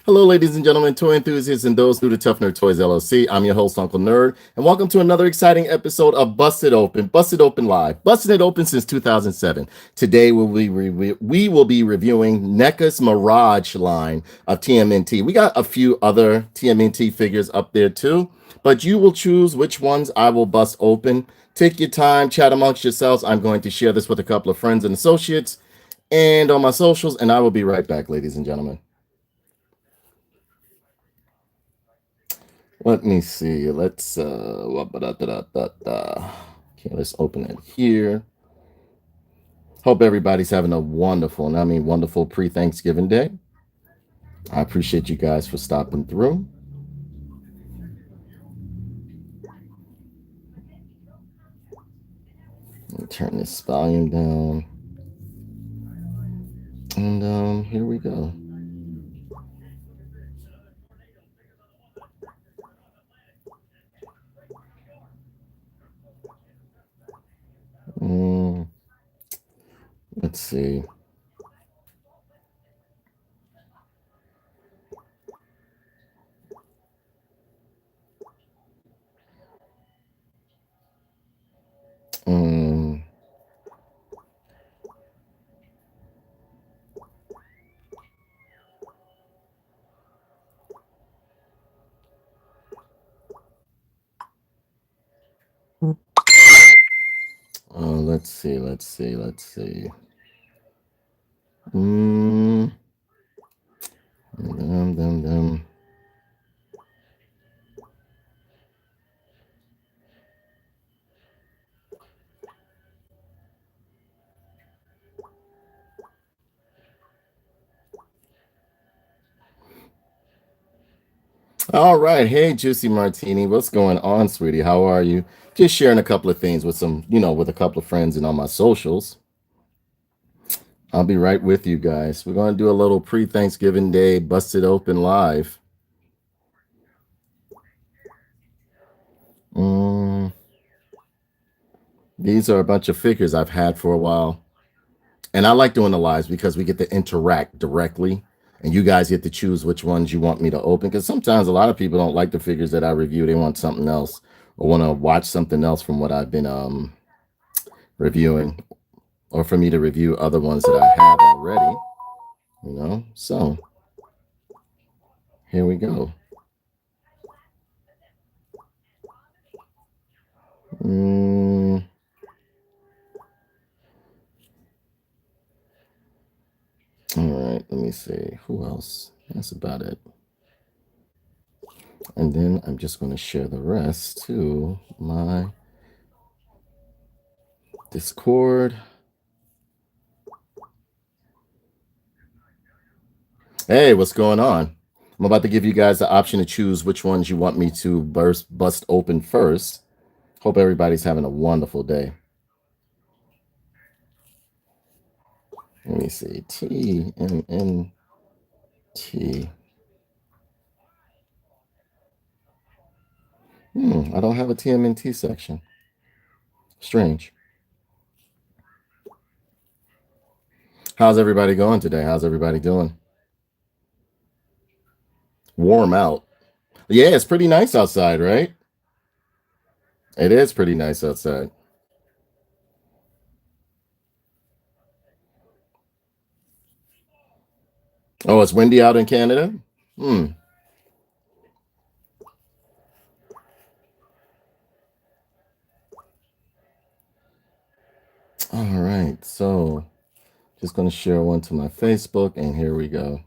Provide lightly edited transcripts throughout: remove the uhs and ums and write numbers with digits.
Hello, ladies and gentlemen, toy enthusiasts, and those new to Tough Nerd Toys LLC. I'm your host, Uncle Nerd, and welcome to another exciting episode of Busted Open Live. Busted it open since 2007. Today, we will be reviewing NECA's Mirage line of TMNT. We got a few other TMNT figures up there too, but you will choose which ones I will bust open. Take your time, chat amongst yourselves. I'm going to share this with a couple of friends and associates and on my socials, and I will be right back, ladies and gentlemen. Let me see. Let's okay, let's open it here. Hope everybody's having a wonderful, and I mean wonderful pre-Thanksgiving day. I appreciate you guys for stopping through. Let me turn this volume down. And here we go. Let's see. Let's see. Dum. All right. Hey, Juicy Martini. What's going on, sweetie? How are you? Just sharing a couple of things with with a couple of friends and on my socials. I'll be right with you guys. We're going to do a little pre-Thanksgiving Day Busted Open Live. These are a bunch of figures I've had for a while. And I like doing the lives because we get to interact directly. And you guys get to choose which ones you want me to open. Because sometimes a lot of people don't like the figures that I review. They want something else or want to watch something else from what I've been reviewing. Or for me to review other ones that I have already. So here we go. All right, let me see. Who else? That's about it. And then I'm just going to share the rest to my Discord. Hey, what's going on? I'm about to give you guys the option to choose which ones you want me to bust open first. Hope everybody's having a wonderful day. Let me see. TMNT. I don't have a TMNT section. Strange. How's everybody going today? How's everybody doing? Warm out. Yeah, it's pretty nice outside, right? It is pretty nice outside. Oh, it's windy out in Canada? All right, so just going to share one to my Facebook, and here we go.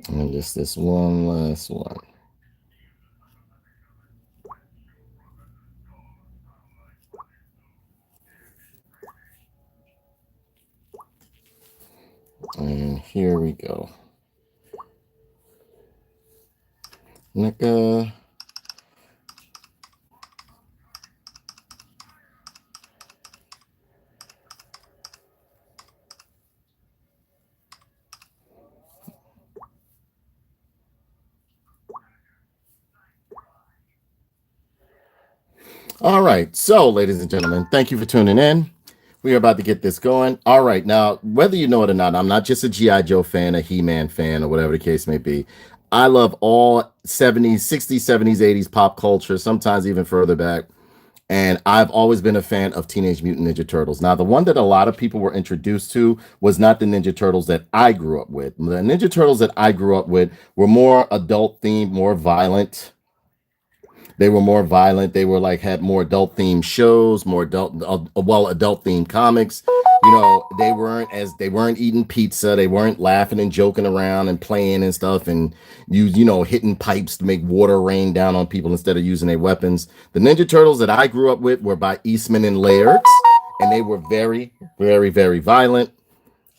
And just this one last one. And here we go. NECA. All right. So, ladies and gentlemen, thank you for tuning in. We are about to get this going. All right. Now, whether you know it or not, I'm not just a G.I. Joe fan, a He-Man fan, or whatever the case may be. I love all 70s, 60s, 70s, 80s pop culture, sometimes even further back. And I've always been a fan of Teenage Mutant Ninja Turtles. Now, the one that a lot of people were introduced to was not the Ninja Turtles that I grew up with. The Ninja Turtles that I grew up with were more adult themed, more violent. They were more violent. They were like had more adult themed shows, more adult themed comics. You know, they weren't eating pizza. They weren't laughing and joking around and playing and stuff and hitting pipes to make water rain down on people instead of using their weapons. The Ninja Turtles that I grew up with were by Eastman and Laird, and they were very, very, very violent.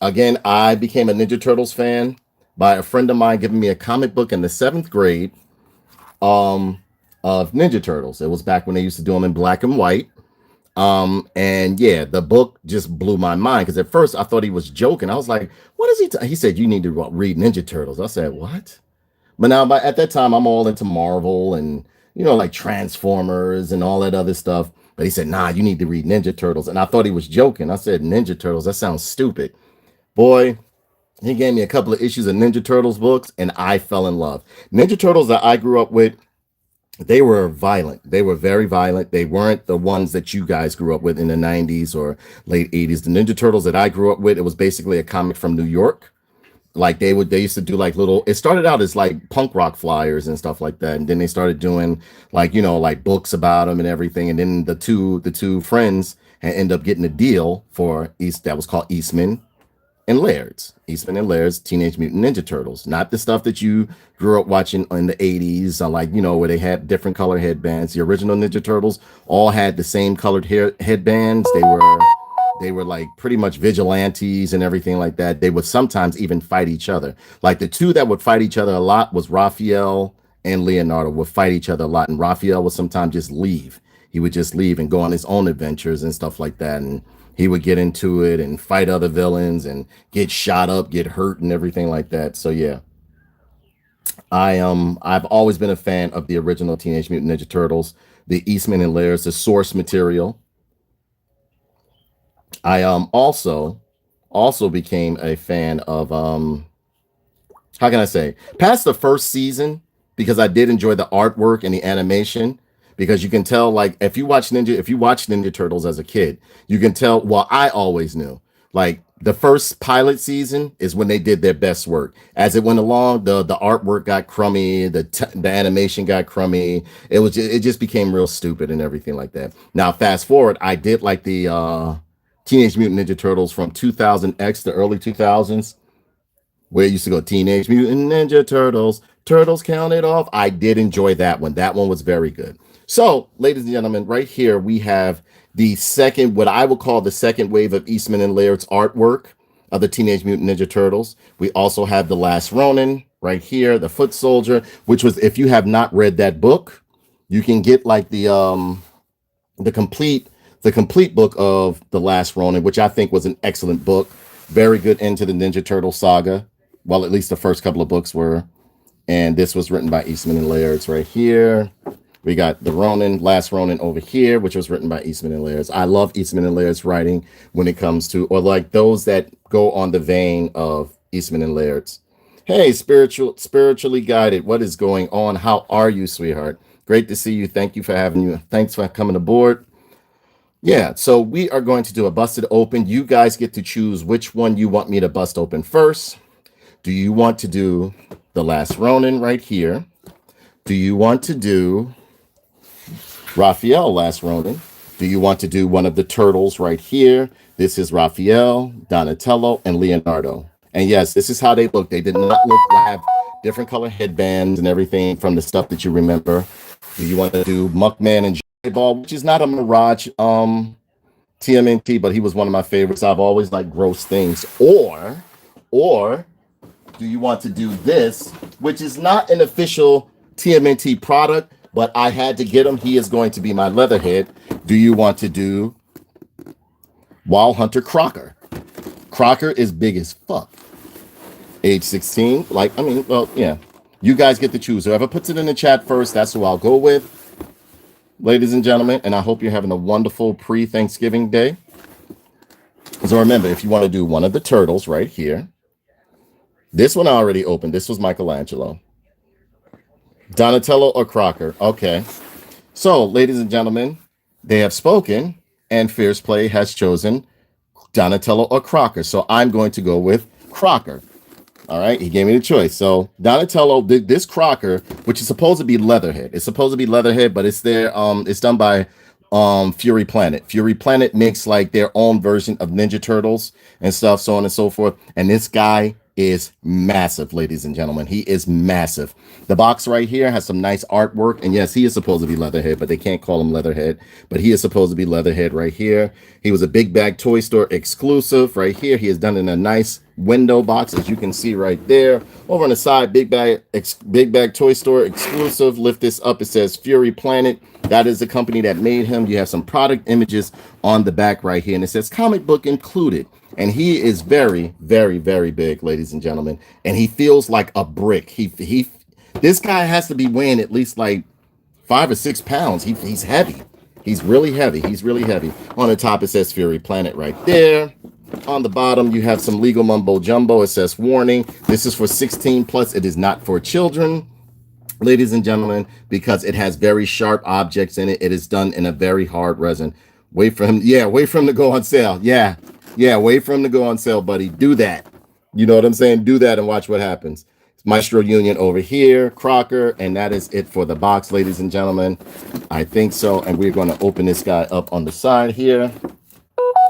Again, I became a Ninja Turtles fan by a friend of mine giving me a comic book in the 7th grade. Of Ninja Turtles. It was back when they used to do them in black and white. And yeah, the book just blew my mind because at first I thought he was joking. I was like, what is he? He said, you need to read Ninja Turtles. I said, what? But now, at that time, I'm all into Marvel and, like Transformers and all that other stuff. But he said, nah, you need to read Ninja Turtles. And I thought he was joking. I said, Ninja Turtles, that sounds stupid. Boy, he gave me a couple of issues of Ninja Turtles books and I fell in love. Ninja Turtles that I grew up with, they were violent. They were very violent. They weren't the ones that you guys grew up with in the 90s or late 80s. The Ninja Turtles that I grew up with, it was basically a comic from New York. Like they used to do like it started out as like punk rock flyers and stuff like that. And then they started doing like, like books about them and everything. And then the two friends had ended up getting a deal for that was called Eastman and Laird's Teenage Mutant Ninja Turtles, not the stuff that you grew up watching in the 80s, like, where they had different color headbands. The original Ninja Turtles all had the same colored headbands. They were like pretty much vigilantes and everything like that. They would sometimes even fight each other. Like the two that would fight each other a lot was Raphael and Leonardo would fight each other a lot. And Raphael would sometimes just leave. He would just leave and go on his own adventures and stuff like that. And he would get into it and fight other villains and get shot up, get hurt and everything like that. So yeah, I've always been a fan of the original Teenage Mutant Ninja Turtles, the Eastman and Laird's, the source material. I also became a fan of how can I say, past the first season, because I did enjoy the artwork and the animation. Because you can tell, like, if you watch Ninja Turtles as a kid, you can tell. Well, I always knew, like, the first pilot season is when they did their best work. As it went along, the artwork got crummy, the animation got crummy. It just became real stupid and everything like that. Now, fast forward, I did like the Teenage Mutant Ninja Turtles from 2000X, the early 2000s, where it used to go Teenage Mutant Ninja Turtles, Turtles Counted Off. I did enjoy that one. That one was very good. So, ladies and gentlemen, right here we have the second, what I would call the second wave of Eastman and Laird's artwork of the Teenage Mutant Ninja Turtles. We also have The Last Ronin right here, The Foot Soldier, which was, if you have not read that book, you can get like the complete book of The Last Ronin, which I think was an excellent book. Very good into the Ninja Turtle saga. Well, at least the first couple of books were. And this was written by Eastman and Laird's right here. We got the Last Ronin over here, which was written by Eastman and Laird's. I love Eastman and Laird's writing when it comes to, or like those that go on the vein of Eastman and Laird's. Hey, spiritually guided. What is going on? How are you, sweetheart? Great to see you. Thanks for coming aboard. Yeah, so we are going to do a busted open. You guys get to choose which one you want me to bust open first. Do you want to do the Last Ronin right here? Do you want to do Raphael Last Ronin? Do you want to do one of the turtles right here? This is Raphael, Donatello, and Leonardo. And yes, this is how they look. They did not have different color headbands and everything from the stuff that you remember. Do you want to do Muckman and J-Ball, which is not a Mirage TMNT, but he was one of my favorites. I've always liked gross things. Or Or do you want to do this, which is not an official TMNT product, but I had to get him. He is going to be my Leatherhead. Do you want to do Wild Hunter Crocker? Crocker is big as fuck. Age 16. Like, I mean, well, yeah. You guys get to choose. Whoever puts it in the chat first, that's who I'll go with. Ladies and gentlemen, and I hope you're having a wonderful pre-Thanksgiving day. So remember, if you want to do one of the turtles right here, this one I already opened. This was Michelangelo. Donatello or Crocker? Okay. So, ladies and gentlemen, they have spoken, and Fierce Play has chosen Donatello or Crocker. So I'm going to go with Crocker. All right, he gave me the choice. So Donatello, this Crocker, which is supposed to be Leatherhead. It's supposed to be Leatherhead, but it's there. It's done by Fury Planet. Fury Planet makes like their own version of Ninja Turtles and stuff, so on and so forth. And this guy is massive, ladies and gentlemen. He is massive. The box right here has some nice artwork, and yes, he is supposed to be Leatherhead, but they can't call him Leatherhead. But he is supposed to be Leatherhead right here. He was a Big Bag Toy Store exclusive right here. He is done in a nice window box, as you can see right there. Over on the side, Big Bag Toy Store exclusive. Lift this up. It says Fury Planet. That is the company that made him. You have some product images on the back right here, and it says comic book included. And he is very, very, very big, ladies and gentlemen. And he feels like a brick. This guy has to be weighing at least like 5 or 6 pounds. He's heavy. He's really heavy. He's really heavy. On the top, it says Fury Planet right there. On the bottom, you have some legal mumbo jumbo. It says warning. This is for 16 plus. It is not for children, ladies and gentlemen, because it has very sharp objects in it. It is done in a very hard resin. Wait for him. Yeah, wait for him to go on sale. Yeah, wait for him to go on sale, buddy. Do that. You know what I'm saying? Do that and watch what happens. Maestro Union over here, Crocker, and that is it for the box, ladies and gentlemen. I think so. And we're going to open this guy up on the side here.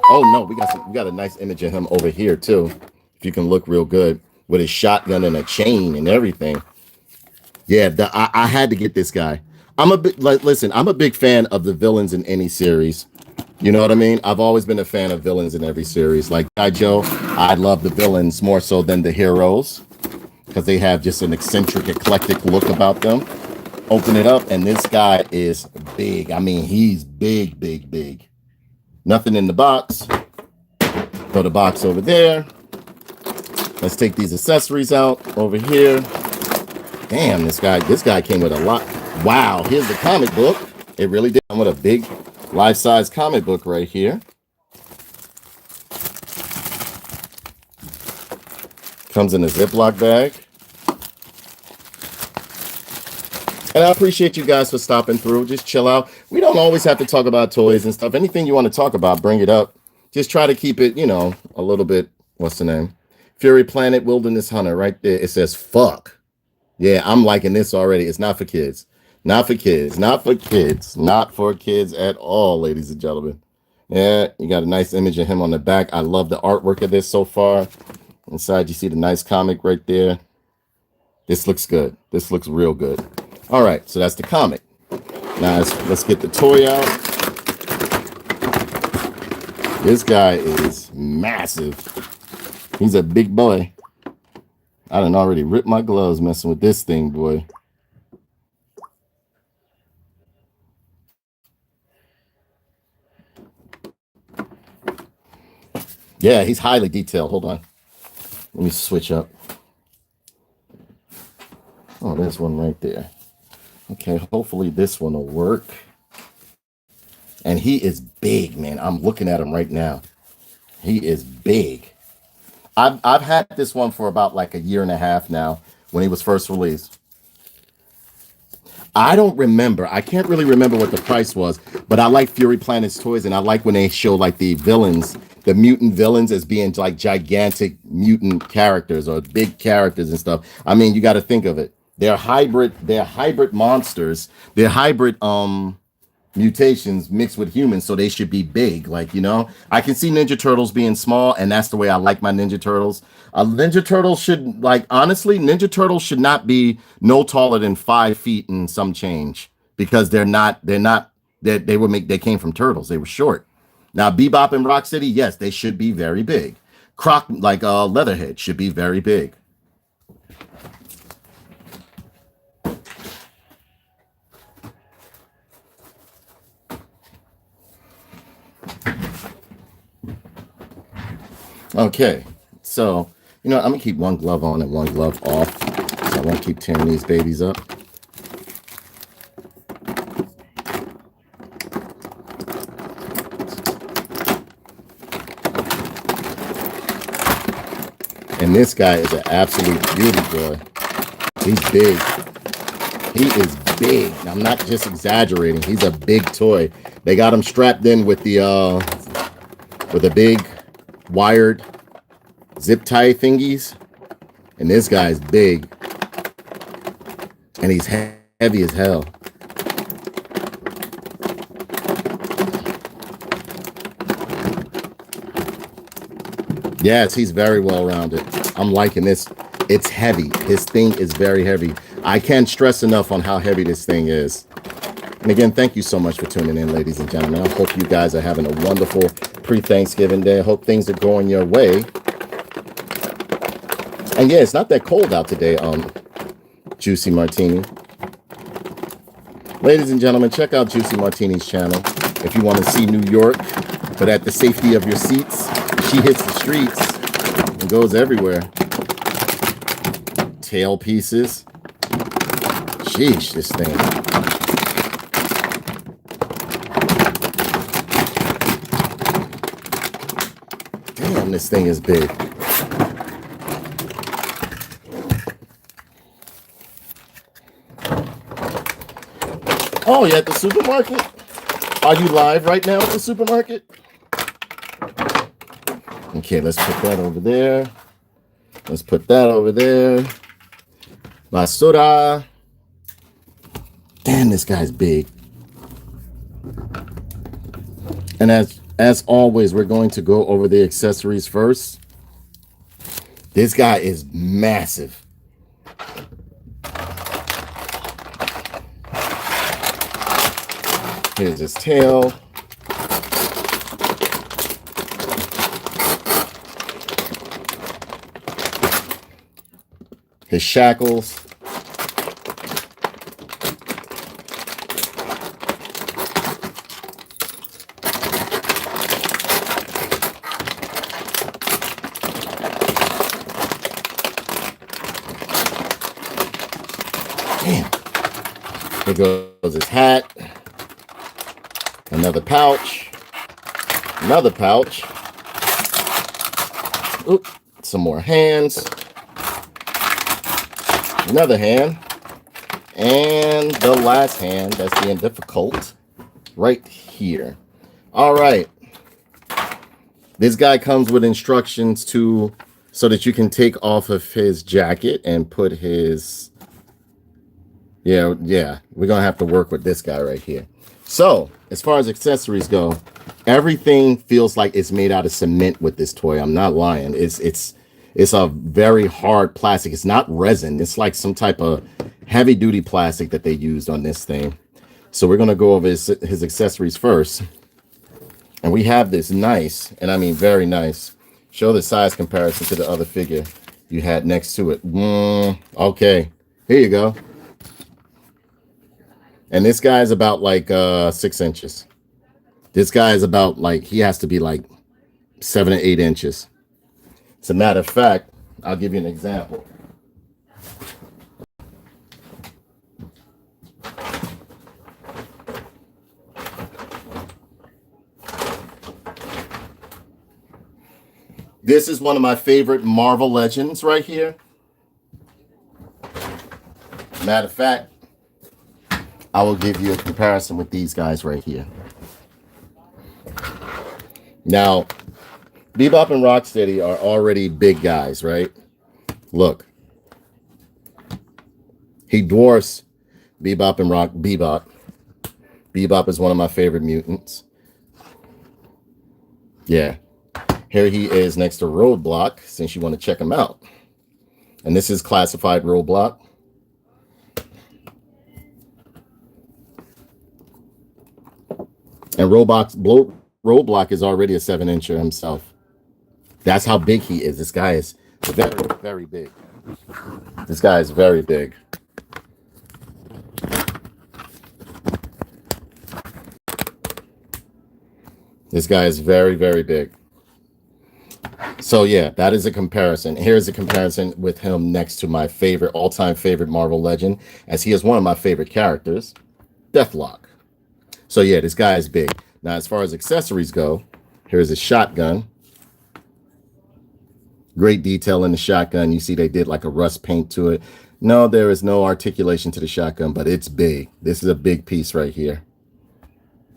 Oh no, we got a nice image of him over here too. If you can look real good with his shotgun and a chain and everything. Yeah, I had to get this guy. I'm a big fan of the villains in any series. You know what I mean? I've always been a fan of villains in every series. Like G.I. Joe, I love the villains more so than the heroes because they have just an eccentric, eclectic look about them. Open it up, and this guy is big. I mean, he's big, big, big. Nothing in the box. Throw the box over there. Let's take these accessories out over here. Damn, this guy came with a lot. Wow, here's the comic book. It really did come with a big life-size comic book right here. Comes in a Ziploc bag. And I appreciate you guys for stopping through. Just chill out. We don't always have to talk about toys and stuff. Anything you want to talk about, bring it up. Just try to keep it, you know, a little bit. What's the name? Fury Planet Wilderness Hunter right there. It says fuck. Yeah, I'm liking this already. It's not for kids. Not for kids. Not for kids. Not for kids at all, ladies and gentlemen. Yeah, you got a nice image of him on the back. I love the artwork of this so far. Inside, you see the nice comic right there. This looks good. This looks real good. All right, so that's the comic. Now let's get the toy out. This guy is massive. He's a big boy. I done already ripped my gloves messing with this thing, boy. Yeah, he's highly detailed. Hold on. Let me switch up. Oh, there's one right there. Okay, hopefully this one will work. And he is big, man. I'm looking at him right now. He is big. I've had this one for about like a year and a half now when he was first released. I don't remember. I can't really remember what the price was, but I like Fury Planet's toys, and I like when they show like the villains, the mutant villains as being like gigantic mutant characters or big characters and stuff. I mean, you got to think of it. They're hybrid monsters. They're hybrid mutations mixed with humans, so they should be big. Like, you know, I can see Ninja Turtles being small, and that's the way I like my Ninja Turtles. Ninja Turtles should, like, honestly, Ninja Turtles should not be no taller than 5 feet and some change, because they came from turtles. They were short. Now, Bebop and Rocksteady, yes, they should be very big. Leatherhead should be very big. Okay, so I'm gonna keep one glove on and one glove off, so I won't keep tearing these babies up. And this guy is an absolute beauty, boy. He's big. He is big. I'm not just exaggerating. He's a big toy. They got him strapped in with a big wired zip tie thingies, and this guy's big, and he's heavy as hell. Yes, he's very well rounded. I'm liking this. It's heavy. This thing is very heavy. I can't stress enough on how heavy this thing is. And again, thank you so much for tuning in, ladies and gentlemen. I hope you guys are having a wonderful pre-Thanksgiving day. I hope things are going your way. And yeah, it's not that cold out today, Juicy Martini. Ladies and gentlemen, check out Juicy Martini's channel if you want to see New York, but at the safety of your seats. She hits the streets and goes everywhere. Tail pieces. Sheesh, this thing. Damn, this thing is big. Oh, you're at the supermarket? Are you live right now at the supermarket? Okay, let's put that over there. Let's put that over there. Basura. Damn, this guy's big. And as always, we're going to go over the accessories first. This guy is massive. Here's his tail. His shackles. Damn. Here goes his hat. Another pouch. Another pouch. Oop. Some more hands. Another hand. And the last hand that's being difficult right here. All right. This guy comes with instructions so that you can take off of his jacket and put his... Yeah, we're going to have to work with this guy right here. So, as far as accessories go, everything feels like it's made out of cement with this toy. I'm not lying. It's a very hard plastic. It's not resin. It's like some type of heavy-duty plastic that they used on this thing. So we're going to go over his accessories first. And we have this nice, and I mean very nice, show the size comparison to the other figure you had next to it. Okay, here you go. And this guy is about like 6 inches. This guy is about like, he has to be like 7 or 8 inches. As a matter of fact, I'll give you an example. This is one of my favorite Marvel Legends right here. Matter of fact, I will give you a comparison with these guys right here. Now, Bebop and Rocksteady are already big guys, right? Look. He dwarfs Bebop and Bebop. Bebop is one of my favorite mutants. Yeah. Here he is next to Roadblock, since you want to check him out. And this is classified Roadblock. And Roadblock is already a 7-incher himself. That's how big he is. This guy is very, very big. This guy is very big. This guy is very, very big. So yeah, that is a comparison. Here's a comparison with him next to my favorite, all-time favorite Marvel legend, as he is one of my favorite characters, Deathlock. So yeah, this guy is big. Now, as far as accessories go, here's a shotgun. Great detail in the shotgun. You see they did like a rust paint to it. No, there is no articulation to the shotgun, but it's big. This is a big piece right here.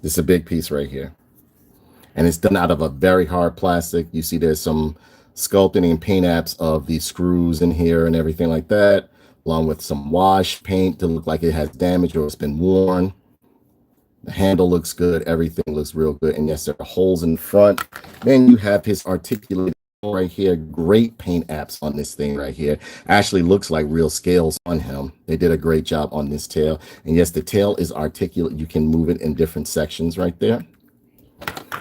This is a big piece right here. And it's done out of a very hard plastic. You see there's some sculpting and paint apps of the screws in here and everything like that, along with some wash paint to look like it has damage or it's been worn. The handle looks good. Everything looks real good. And yes, there are holes in front. Then you have his articulated right here. Great paint apps on this thing right here. Actually looks like real scales on him. They did a great job on this tail. And yes, the tail is articulate. You can move it in different sections right there.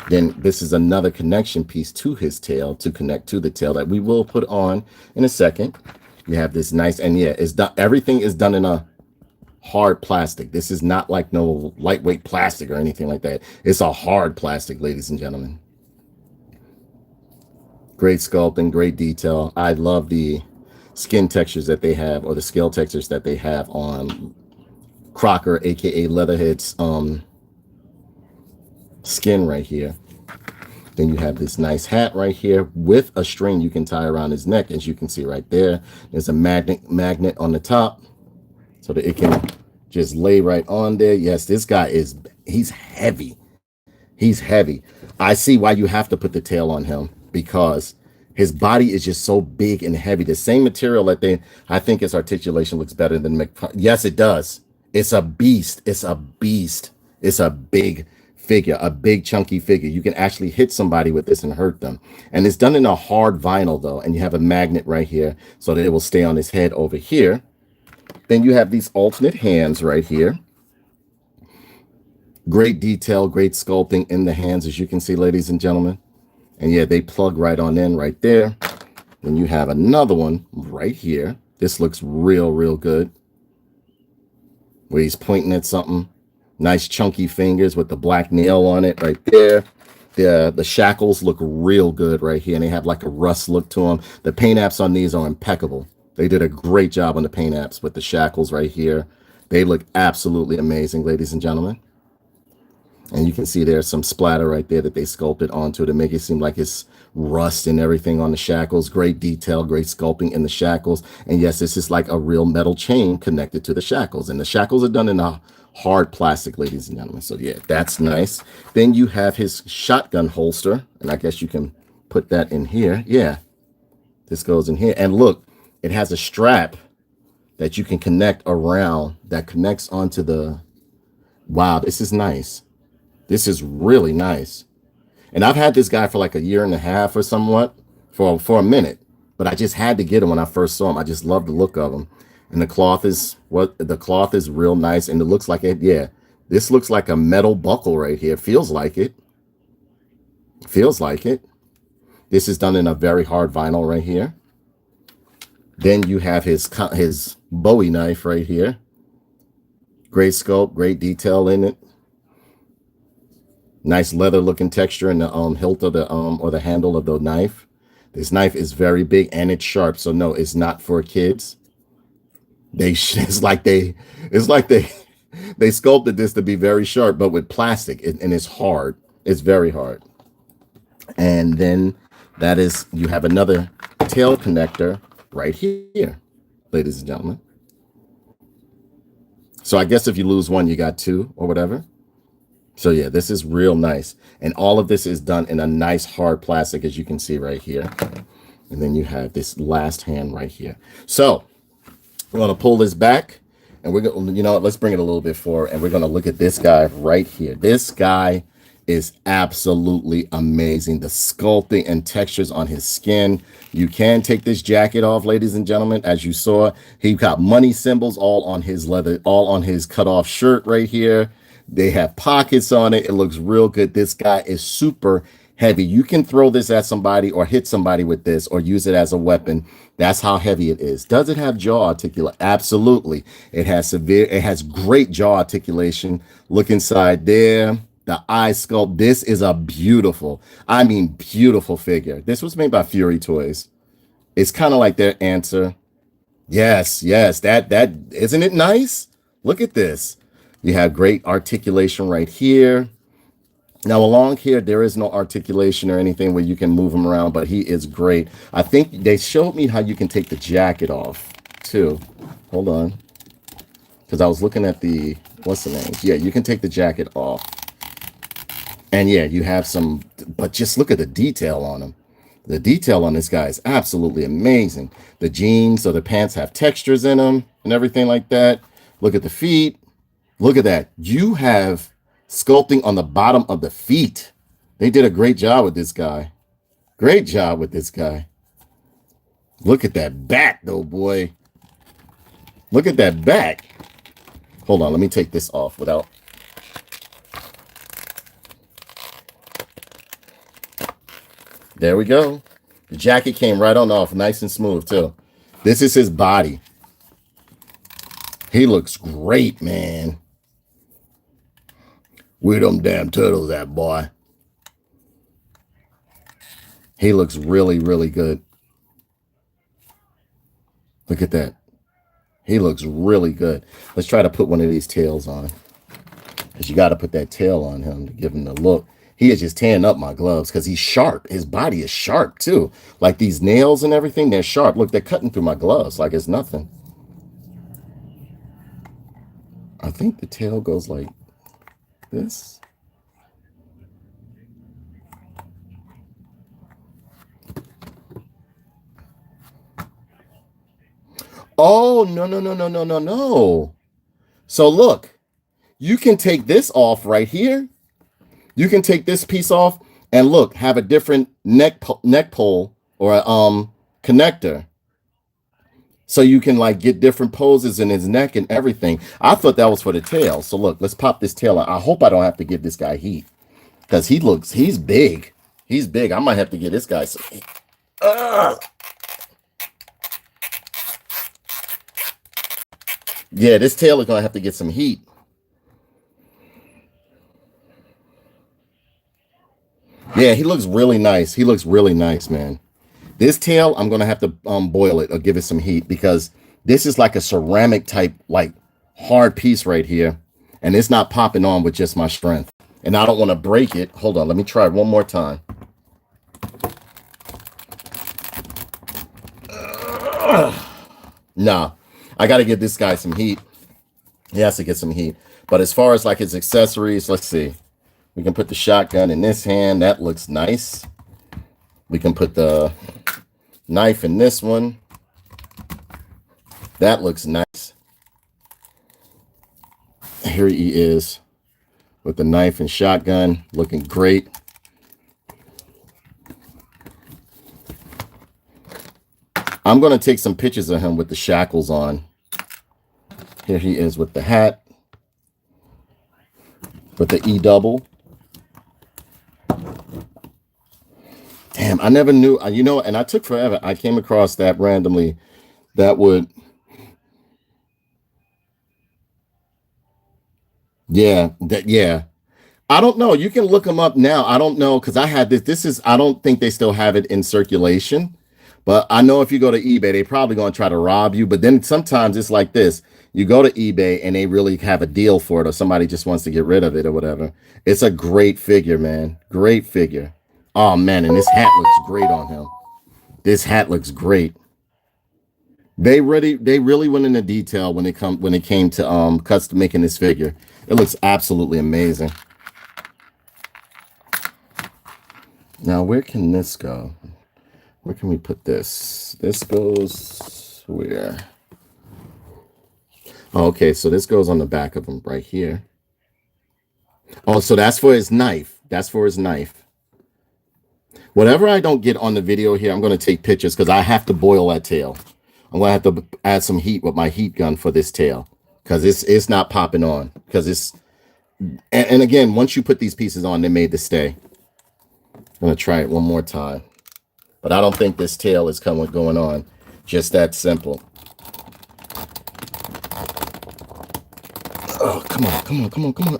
Then this is another connection piece to his tail to connect to the tail that we will put on in a second. You have this nice, and yeah, it's done. Everything is done in a hard plastic. This is not like no lightweight plastic or anything like that. It's a hard plastic, ladies and gentlemen. Great sculpting, great detail. I love the skin textures that they have, or the scale textures that they have on Crocker, aka Leatherhead's skin right here. Then you have this nice hat right here with a string you can tie around his neck, as you can see right there. There's a magnet on the top so that it can just lay right on there. Yes, this guy he's heavy. He's heavy. I see why you have to put the tail on him, because his body is just so big and heavy. The same material that I think his articulation looks better than yes, it does. It's a beast. It's a beast. It's a big figure, a big chunky figure. You can actually hit somebody with this and hurt them. And it's done in a hard vinyl though, and you have a magnet right here so that it will stay on his head over here. Then you have these alternate hands right here. Great detail, great sculpting in the hands, as you can see, ladies and gentlemen. And yeah, they plug right on in right there. Then you have another one right here. This looks real good, where he's pointing at something. Nice chunky fingers with the black nail on it right there. The shackles look real good right here, and they have like a rust look to them. The paint apps on these are impeccable. They did a great job on the paint apps with the shackles right here. They look absolutely amazing, ladies and gentlemen. And you can see there's some splatter right there that they sculpted onto it to make it seem like it's rust and everything on the shackles. Great detail, great sculpting in the shackles. And yes, this is like a real metal chain connected to the shackles. And the shackles are done in a hard plastic, ladies and gentlemen. So yeah, that's nice. Then you have his shotgun holster. And I guess you can put that in here. Yeah, this goes in here. And look, it has a strap that you can connect around that connects onto the... Wow, this is nice. This is really nice. And I've had this guy for like a year and a half or somewhat, for a minute, but I just had to get him when I first saw him. I just love the look of him. And the cloth is real nice, and it looks like it. Yeah, this looks like a metal buckle right here. Feels like it. Feels like it. This is done in a very hard vinyl right here. Then you have his Bowie knife right here. Great sculpt, great detail in it. Nice leather looking texture in the hilt of the or the handle of the knife. This knife is very big and it's sharp, so no, it's not for kids. It's like they sculpted this to be very sharp, but with plastic, and it's hard. It's very hard. And then you have another tail connector right here, ladies and gentlemen. So I guess if you lose one, you got two or whatever. So yeah, this is real nice. And all of this is done in a nice hard plastic, as you can see right here. And then you have this last hand right here. So we're going to pull this back, and we're going to, you know what, let's bring it a little bit forward, and we're going to look at this guy right here. This guy is absolutely amazing. The sculpting and textures on his skin. You can take this jacket off, ladies and gentlemen. As you saw, he got money symbols all on his leather, all on his cut off shirt right here. They have pockets on it. It looks real good. This guy is super Heavy. You can throw this at somebody or hit somebody with this or use it as a weapon. That's how heavy it is. Does it have jaw articulation? Absolutely. It has great jaw articulation. Look inside there. The eye sculpt. This is a beautiful, I mean, beautiful figure. This was made by Fury Toys. It's kind of like their answer. Yes, that isn't it nice? Look at this. You have great articulation right here. Now along here, there is no articulation or anything where you can move him around, but he is great. I think they showed me how you can take the jacket off too. Hold on. Because I was looking at the, what's the name? Yeah, you can take the jacket off. And yeah, you have some, but just look at the detail on him. The detail on this guy is absolutely amazing. The jeans or the pants have textures in them and everything like that. Look at the feet. Look at that. You have sculpting on the bottom of the feet. They did a great job with this guy. Great job with this guy. Look at that back though, boy. Look at that back. Hold on, let me take this off without. There we go. The jacket came right on off, nice and smooth too. This is his body. He looks great, man. Where them damn turtles at, boy? He looks really, really good. Look at that. He looks really good. Let's try to put one of these tails on. Because you got to put that tail on him to give him the look. He is just tearing up my gloves because he's sharp. His body is sharp too. Like these nails and everything, they're sharp. Look, they're cutting through my gloves like it's nothing. I think the tail goes like this. Oh, no. So look, you can take this off right here. You can take this piece off and look, have a different neck pole or a connector. So you can like get different poses in his neck and everything. I thought that was for the tail. So look, let's pop this tail out. I hope I don't have to give this guy heat because he's big. He's big. I might have to give this guy some heat. Yeah, this tail is going to have to get some heat. Yeah, he looks really nice. He looks really nice, man. This tail, I'm going to have to boil it or give it some heat because this is like a ceramic type, like hard piece right here. And it's not popping on with just my strength. And I don't want to break it. Hold on. Let me try it one more time. Nah, I got to give this guy some heat. He has to get some heat. But as far as like his accessories, let's see. We can put the shotgun in this hand. That looks nice. We can put the knife in this one. That looks nice. Here he is with the knife and shotgun, looking great. I'm going to take some pictures of him with the shackles on. Here he is with the hat, with the E-double. Damn, I never knew, you know, and I took forever. I came across that randomly. That would, yeah. I don't know. You can look them up now. I don't know because I had this. I don't think they still have it in circulation. But I know if you go to eBay, they're probably going to try to rob you. But then sometimes it's like this. You go to eBay and they really have a deal for it or somebody just wants to get rid of it or whatever. It's a great figure, man. Great figure. Oh, man. And this hat looks great on him. This hat looks great. They really went into detail when it came to custom making this figure. It looks absolutely amazing. Now, where can this go? Where can we put this? This goes where? Oh, okay, so this goes on the back of him right here. Oh, so that's for his knife. That's for his knife. Whatever I don't get on the video here, I'm going to take pictures because I have to boil that tail. I'm going to have to add some heat with my heat gun for this tail because it's not popping on. Because it's, and again, once you put these pieces on, they're made to stay. I'm gonna try it one more time, but I don't think this tail is going on. Just that simple. Oh, come on, come on, come on, come on.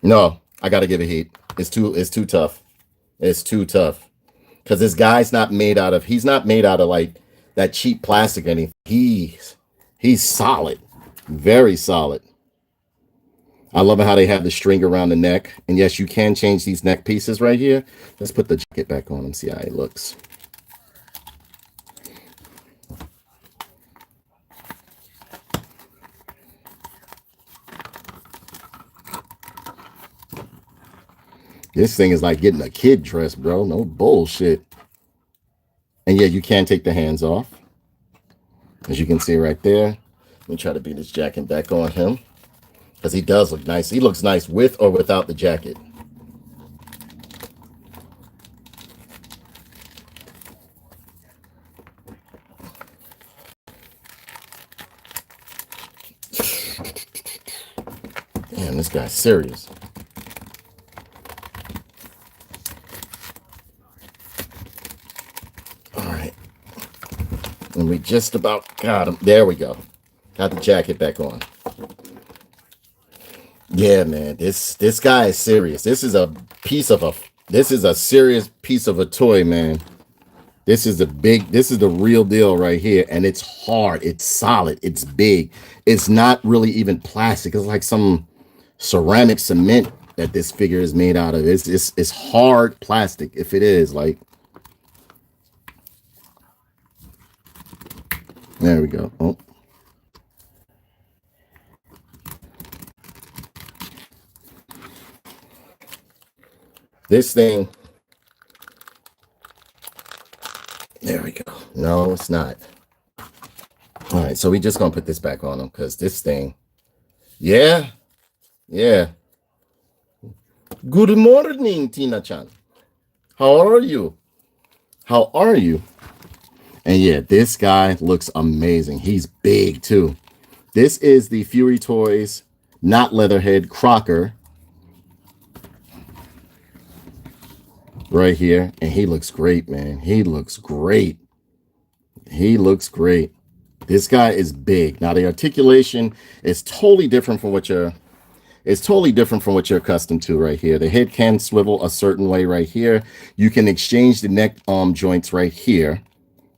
No, I gotta give it heat. It's too tough. It's too tough. Because this guy's not made out of, he's not made out of like that cheap plastic or anything. He's solid. Very solid. I love how they have the string around the neck. And yes, you can change these neck pieces right here. Let's put the jacket back on and see how it looks. This thing is like getting a kid dress, bro. No bullshit. And yeah, you can take the hands off. As you can see right there. Let me try to beat this jacket back on him. Because he does look nice. He looks nice with or without the jacket. Damn, this guy's serious. All right. And we just about got him. There we go. Got the jacket back on. Yeah, man, this guy is serious. This is a serious piece of a toy, man. This is the real deal right here. And it's hard, it's solid, it's big. It's not really even plastic. It's like some ceramic cement that this figure is made out of. It's hard plastic. If it is, like, there we go. Oh. This thing, there we go. No, it's not. All right, so we just gonna put this back on him because this thing, yeah. Good morning, Tina-chan. How are you? How are you? And yeah, this guy looks amazing. He's big too. This is the Fury Toys, not Leatherhead, Crocker. Right here, and he looks great, man. He looks great. He looks great. This guy is big. Now the articulation is totally different from what you're accustomed to right here. The head can swivel a certain way right here. You can exchange the neck joints right here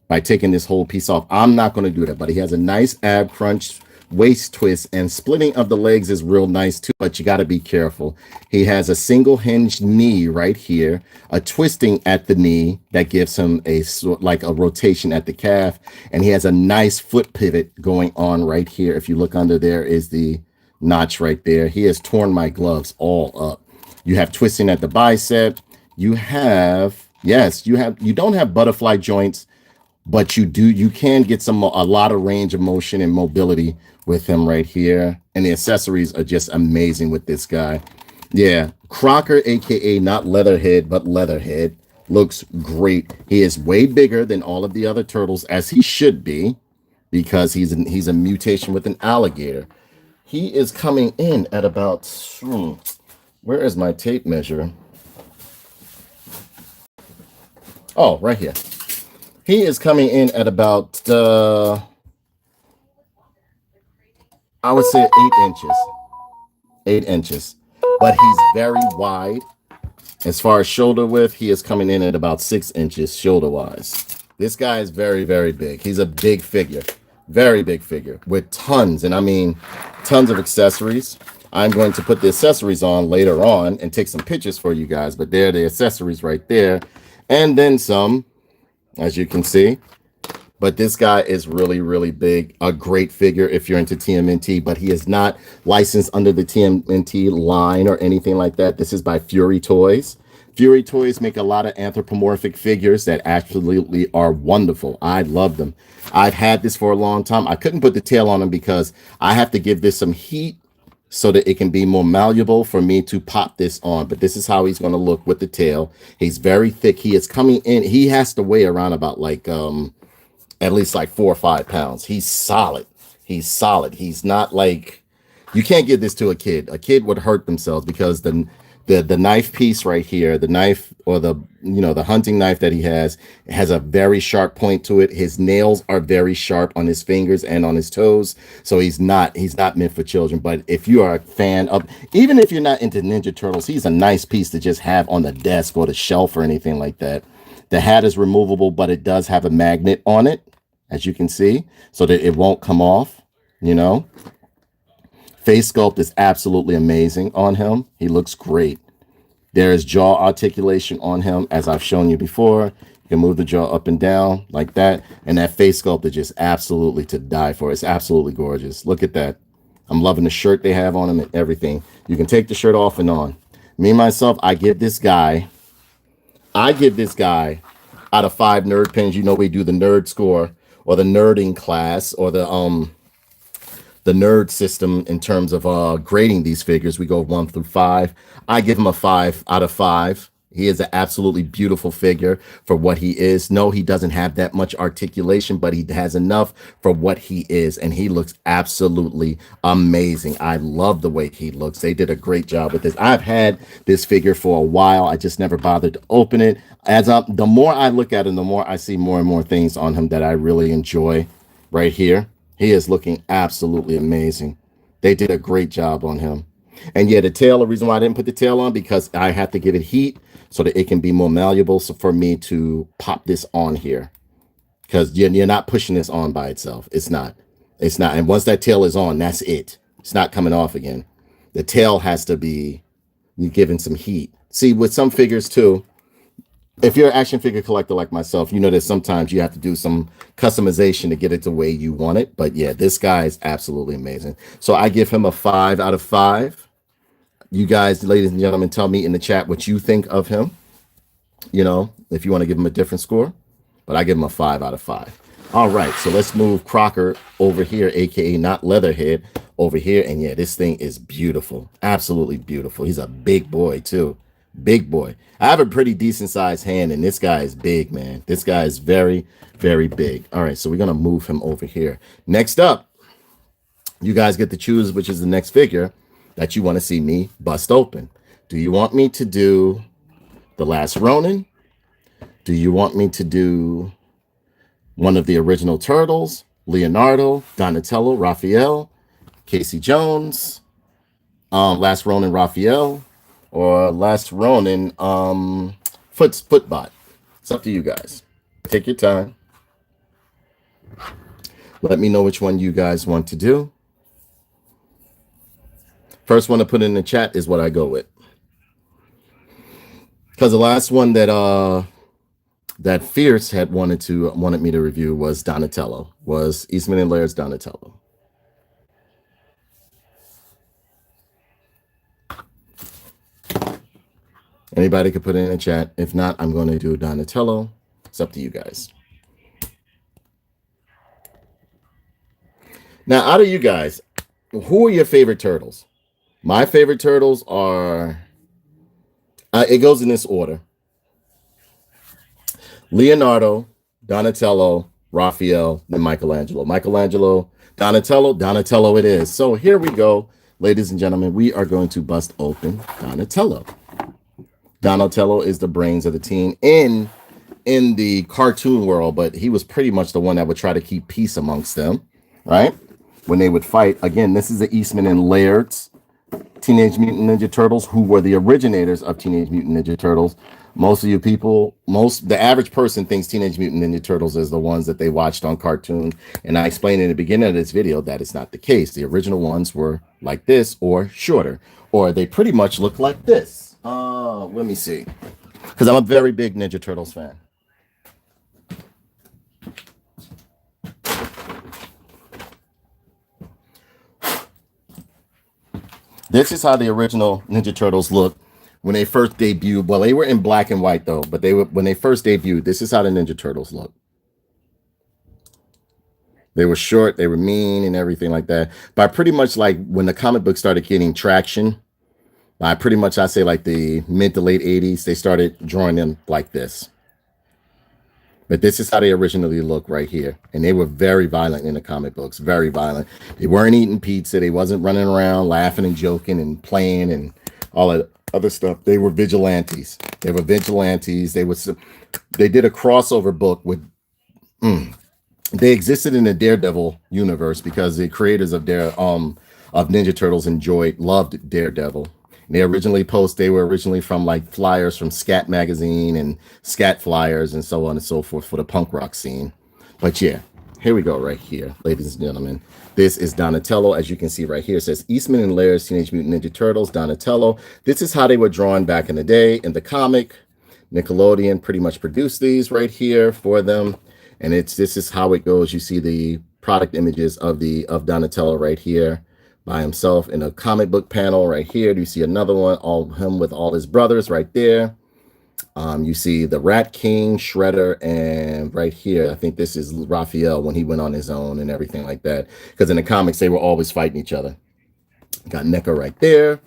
by taking this whole piece off. I'm not going to do that, but he has a nice ab crunch, waist twist, and splitting of the legs is real nice too, but you got to be careful. He has a single hinged knee right here, a twisting at the knee that gives him a like a rotation at the calf, and he has a nice foot pivot going on right here. If you look under, there is the notch right there. He has torn my gloves all up. You have twisting at the bicep. You don't have butterfly joints, but you can get a lot of range of motion and mobility with him right here. And the accessories are just amazing with this guy. Yeah, Crocker, aka not Leatherhead, but Leatherhead, looks great. He is way bigger than all of the other turtles, as he should be, because he's a mutation with an alligator. He is coming in at about, where is my tape measure? Oh, right here. He is coming in at about, I would say 8 inches. 8 inches. But he's very wide. As far as shoulder width, he is coming in at about 6 inches shoulder-wise. This guy is very, very big. He's a big figure. Very big figure with tons, and I mean tons of accessories. I'm going to put the accessories on later on and take some pictures for you guys, but they're the accessories right there. And then some, as you can see. But this guy is really, really big. A great figure if you're into TMNT, but he is not licensed under the TMNT line or anything like that. This is by Fury Toys. Fury Toys make a lot of anthropomorphic figures that absolutely are wonderful. I love them. I've had this for a long time. I couldn't put the tail on him because I have to give this some heat so that it can be more malleable for me to pop this on. But this is how he's going to look with the tail. He's very thick. He is coming in. He has to weigh around about like at least like 4 or 5 pounds. He's solid. He's solid. He's not like, you can't give this to a kid. A kid would hurt themselves because the the knife piece right here, the knife or the the hunting knife that he has, it has a very sharp point to it. His nails are very sharp on his fingers and on his toes, so he's not meant for children. But if you are a fan of, even if you're not into Ninja Turtles, he's a nice piece to just have on the desk or the shelf or anything like that. The hat is removable, but it does have a magnet on it, as you can see, so that it won't come off. Face sculpt is absolutely amazing on him. He looks great. There is jaw articulation on him, as I've shown you before. You can move the jaw up and down like that. And that face sculpt is just absolutely to die for. It's absolutely gorgeous. Look at that. I'm loving the shirt they have on him and everything. You can take the shirt off and on. Me, myself, I give this guy out of 5 nerd pins. We do the nerd score or the nerding class or the nerd system in terms of grading these figures. We go 1 through 5. I give him a 5 out of 5. He is an absolutely beautiful figure for what he is. No, he doesn't have that much articulation, but he has enough for what he is, and he looks absolutely amazing. I love the way he looks. They did a great job with this. I've had this figure for a while. I just never bothered to open it. The more I look at him, the more I see more and more things on him that I really enjoy. Right here, he is looking absolutely amazing. They did a great job on him. And yeah, the tail, the reason why I didn't put the tail on, because I have to give it heat so that it can be more malleable. So for me to pop this on here, because you're not pushing this on by itself. It's not. And once that tail is on, that's it. It's not coming off again. The tail has to be given some heat. See, with some figures too, if you're an action figure collector like myself, you know that sometimes you have to do some customization to get it the way you want it. But yeah, this guy is absolutely amazing. So I give him a 5 out of 5. You guys, ladies and gentlemen, tell me in the chat what you think of him. If you want to give him a different score. But I give him a 5 out of 5. All right, so let's move Crocker over here, aka not Leatherhead, over here. And yeah, this thing is beautiful. Absolutely beautiful. He's a big boy too. Big boy. I have a pretty decent sized hand, and this guy is big, man. This guy is very, very big. All right, so we're going to move him over here. Next up, you guys get to choose which is the next figure that you want to see me bust open. Do you want me to do The Last Ronin? Do you want me to do one of the original Turtles? Leonardo, Donatello, Raphael, Casey Jones, Last Ronin Raphael, or Last Ronin Footbot. It's up to you guys. Take your time. Let me know which one you guys want to do. First one to put in the chat is what I go with. Because the last one that Fierce had wanted me to review was Donatello, was Eastman and Laird's Donatello. Anybody could put it in the chat. If not, I'm going to do Donatello. It's up to you guys. Now, out of you guys, who are your favorite turtles? My favorite turtles are, it goes in this order: Leonardo, Donatello, Raphael, then Michelangelo. Michelangelo, Donatello it is. So here we go, ladies and gentlemen. We are going to bust open Donatello. Donatello is the brains of the team in the cartoon world, but he was pretty much the one that would try to keep peace amongst them, right? When they would fight. Again, this is the Eastman and Laird's Teenage Mutant Ninja Turtles, who were the originators of Teenage Mutant Ninja Turtles. Most of you people, the average person thinks Teenage Mutant Ninja Turtles is the ones that they watched on cartoon. And I explained in the beginning of this video that it's not the case. The original ones were like this or shorter, or they pretty much look like this. Let me see, because I'm a very big Ninja Turtles fan. This is how the original Ninja Turtles looked when they first debuted. Well, they were in black and white though, but when they first debuted, this is how the Ninja Turtles looked. They were short, they were mean and everything like that. But pretty much like when the comic book started getting traction, I say like the mid to late 80s, they started drawing them like this. But this is how they originally look right here. And they were very violent in the comic books, very violent. They weren't eating pizza. They wasn't running around laughing and joking and playing and all that other stuff. They were vigilantes. They were vigilantes. They did a crossover book with. They existed in the Daredevil universe because the creators of Ninja Turtles loved Daredevil. They were originally from like flyers from Scat magazine and Scat flyers and so on and so forth for the punk rock scene. But yeah, here we go right here, ladies and gentlemen. This is Donatello. As you can see right here, it says Eastman and Laird Teenage Mutant Ninja Turtles, Donatello. This is how they were drawn back in the day in the comic. Nickelodeon pretty much produced these right here for them. And this is how it goes. You see the product images of Donatello right here by himself in a comic book panel right here. You see another one, him with all his brothers right there. You see the Rat King, Shredder, and right here, I think this is Raphael when he went on his own and everything like that. Because in the comics, they were always fighting each other. Got NECA right there.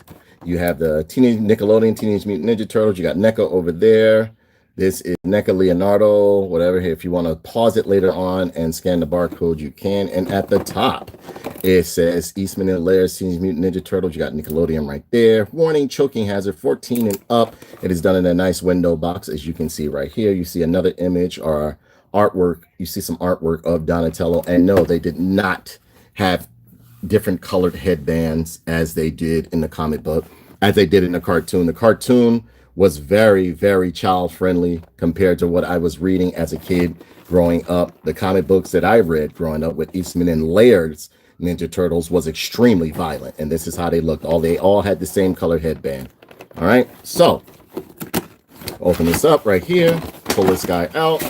You have the Nickelodeon Teenage Mutant Ninja Turtles. You got NECA over there. This is NECA Leonardo, whatever. Here, if you want to pause it later on and scan the barcode, you can. And at the top, it says Eastman and Laird Teenage Mutant Ninja Turtles. You got Nickelodeon right there. Warning, choking hazard, 14 and up. It is done in a nice window box, as you can see right here. You see another image or artwork. You see some artwork of Donatello. And no, they did not have different colored headbands as they did in the comic book, as they did in the cartoon. The cartoon was very, very child friendly compared to what I was reading as a kid growing up. The comic books that I read growing up with Eastman and Laird's Ninja Turtles was extremely violent. And this is how they looked. They all had the same colored headband. All right. So open this up right here. Pull this guy out.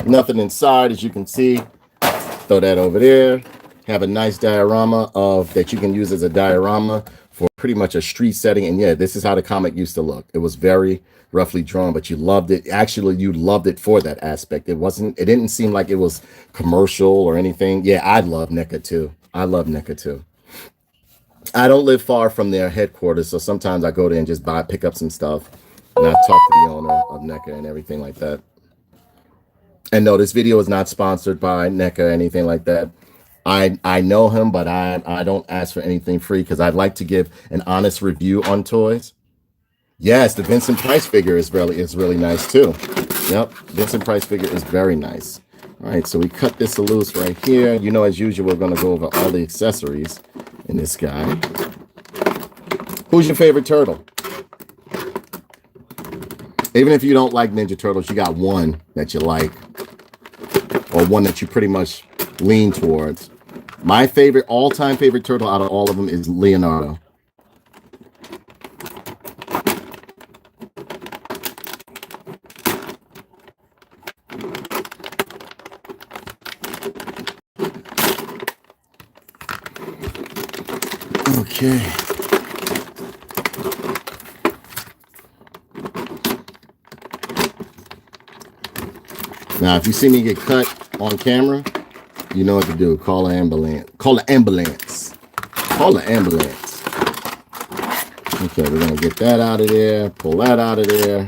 Nothing inside, as you can see. Throw that over there. Have a nice diorama that you can use as a diorama for pretty much a street setting. And yeah, this is how the comic used to look. It was very roughly drawn, but you loved it. Actually, you loved it for that aspect. It didn't seem like it was commercial or anything. Yeah, I love NECA too. I love NECA too. I don't live far from their headquarters, so sometimes I go there and just pick up some stuff, and I talk to the owner of NECA and everything like that. And no, this video is not sponsored by NECA or anything like that. I know him, but I don't ask for anything free because I'd like to give an honest review on toys. Yes, the Vincent Price figure is really nice too. Yep, Vincent Price figure is very nice. All right, so we cut this loose right here. You know, as usual, we're going to go over all the accessories in this guy. Who's your favorite turtle? Even if you don't like Ninja Turtles, you got one that you like, or one that you pretty much lean towards. My favorite, all-time favorite turtle out of all of them is Leonardo. Okay. Now, if you see me get cut on camera, you know what to do. Call an ambulance. Call the ambulance. Call the ambulance. Okay, we're going to get that out of there. Pull that out of there.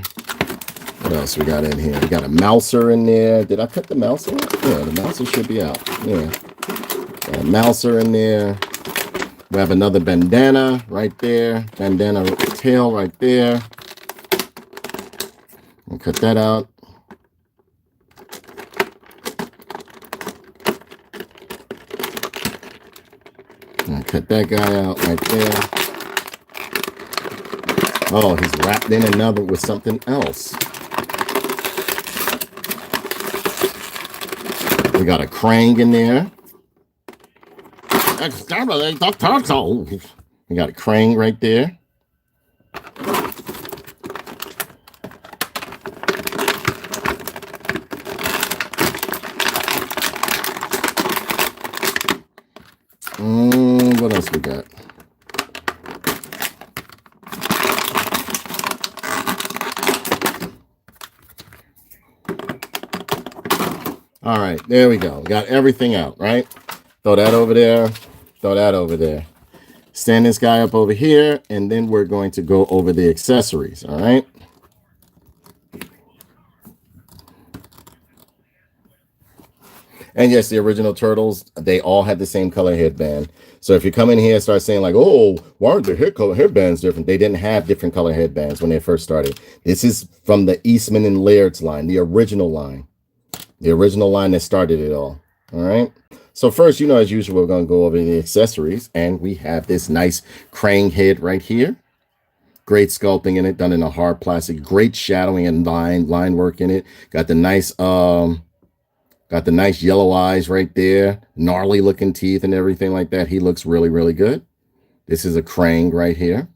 What else we got in here? We got a mouser in there. Did I cut the mouser out? Yeah, the mouser should be out. Yeah. Got a mouser in there. We have another bandana right there. Bandana tail right there. We'll cut that out. Cut that guy out right there. Oh, he's wrapped in another with something else. We got a Krang in there. Exterminate the turtle. We got a Krang right there. What else we got? All right, there we go. Got everything out, right? Throw that over there. Throw that over there. Stand this guy up over here, and then we're going to go over the accessories, all right? And yes, the original Turtles, they all had the same color headband. So if you come in here and start saying like, oh, why aren't the headbands different? They didn't have different color headbands when they first started. This is from the Eastman and Laird's line, the original line. The original line that started it all. All right. So first, as usual, we're going to go over the accessories. And we have this nice crane head right here. Great sculpting in it, done in a hard plastic. Great shadowing and line work in it. Got the nice yellow eyes right there. Gnarly looking teeth and everything like that. He looks really, really good. This is a crane right here.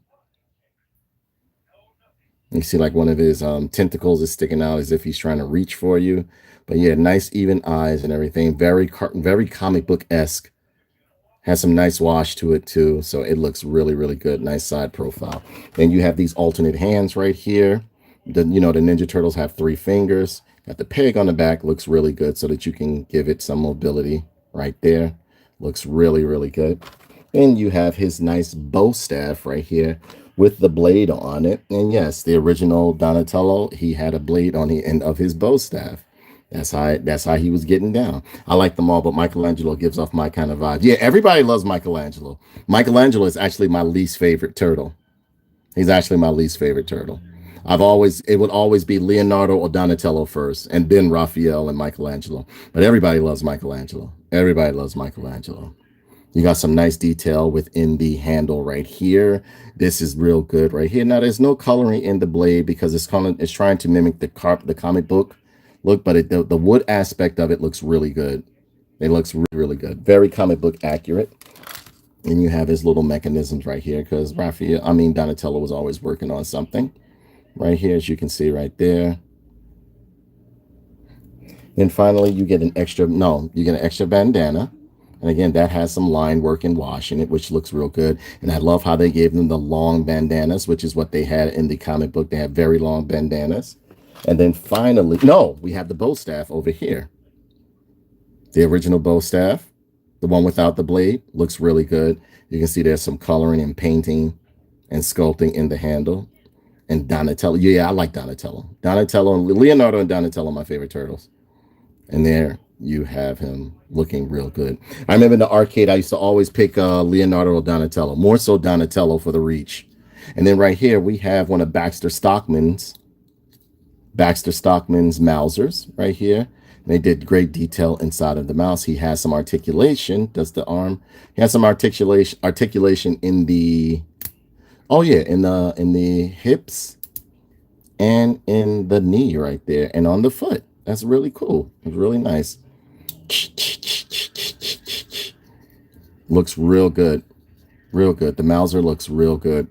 You see like one of his tentacles is sticking out as if he's trying to reach for you. But yeah, nice even eyes and everything. Very comic book-esque. Has some nice wash to it too. So it looks really, really good. Nice side profile. Then you have these alternate hands right here. The Ninja Turtles have 3 fingers. Got the peg on the back. Looks really good so that you can give it some mobility right there. Looks really, really good. And you have his nice bow staff right here with the blade on it. And yes, the original Donatello, he had a blade on the end of his bow staff. That's how he was getting down. I like them all, but Michelangelo gives off my kind of vibe. Yeah, everybody loves Michelangelo. Michelangelo is actually my least favorite turtle. He's actually my least favorite turtle. It would always be Leonardo or Donatello first, and then Raphael and Michelangelo. But everybody loves Michelangelo. Everybody loves Michelangelo. You got some nice detail within the handle right here. This is real good right here. Now, there's no coloring in the blade because it's trying to mimic the comic book look, but the wood aspect of it looks really good. It looks really, really good. Very comic book accurate. And you have his little mechanisms right here because Donatello was always working on something. Right here, as you can see right there. Then finally, you get an extra bandana. And again, that has some line work and wash in it, which looks real good. And I love how they gave them the long bandanas, which is what they had in the comic book. They have very long bandanas. And then finally, we have the bow staff over here. The original bow staff, the one without the blade, looks really good. You can see there's some coloring and painting and sculpting in the handle. And Donatello, yeah, I like Donatello. Donatello and Leonardo and Donatello are my favorite turtles. And there you have him looking real good. I remember in the arcade, I used to always pick Leonardo or Donatello, more so Donatello for the reach. And then right here, we have one of Baxter Stockman's Mousers right here. And they did great detail inside of the mouse. He has some articulation. Does the arm? He has some articulation in the in the hips and in the knee right there and on the foot. That's really cool. It's really nice. Looks real good. Real good. The Mouser looks real good.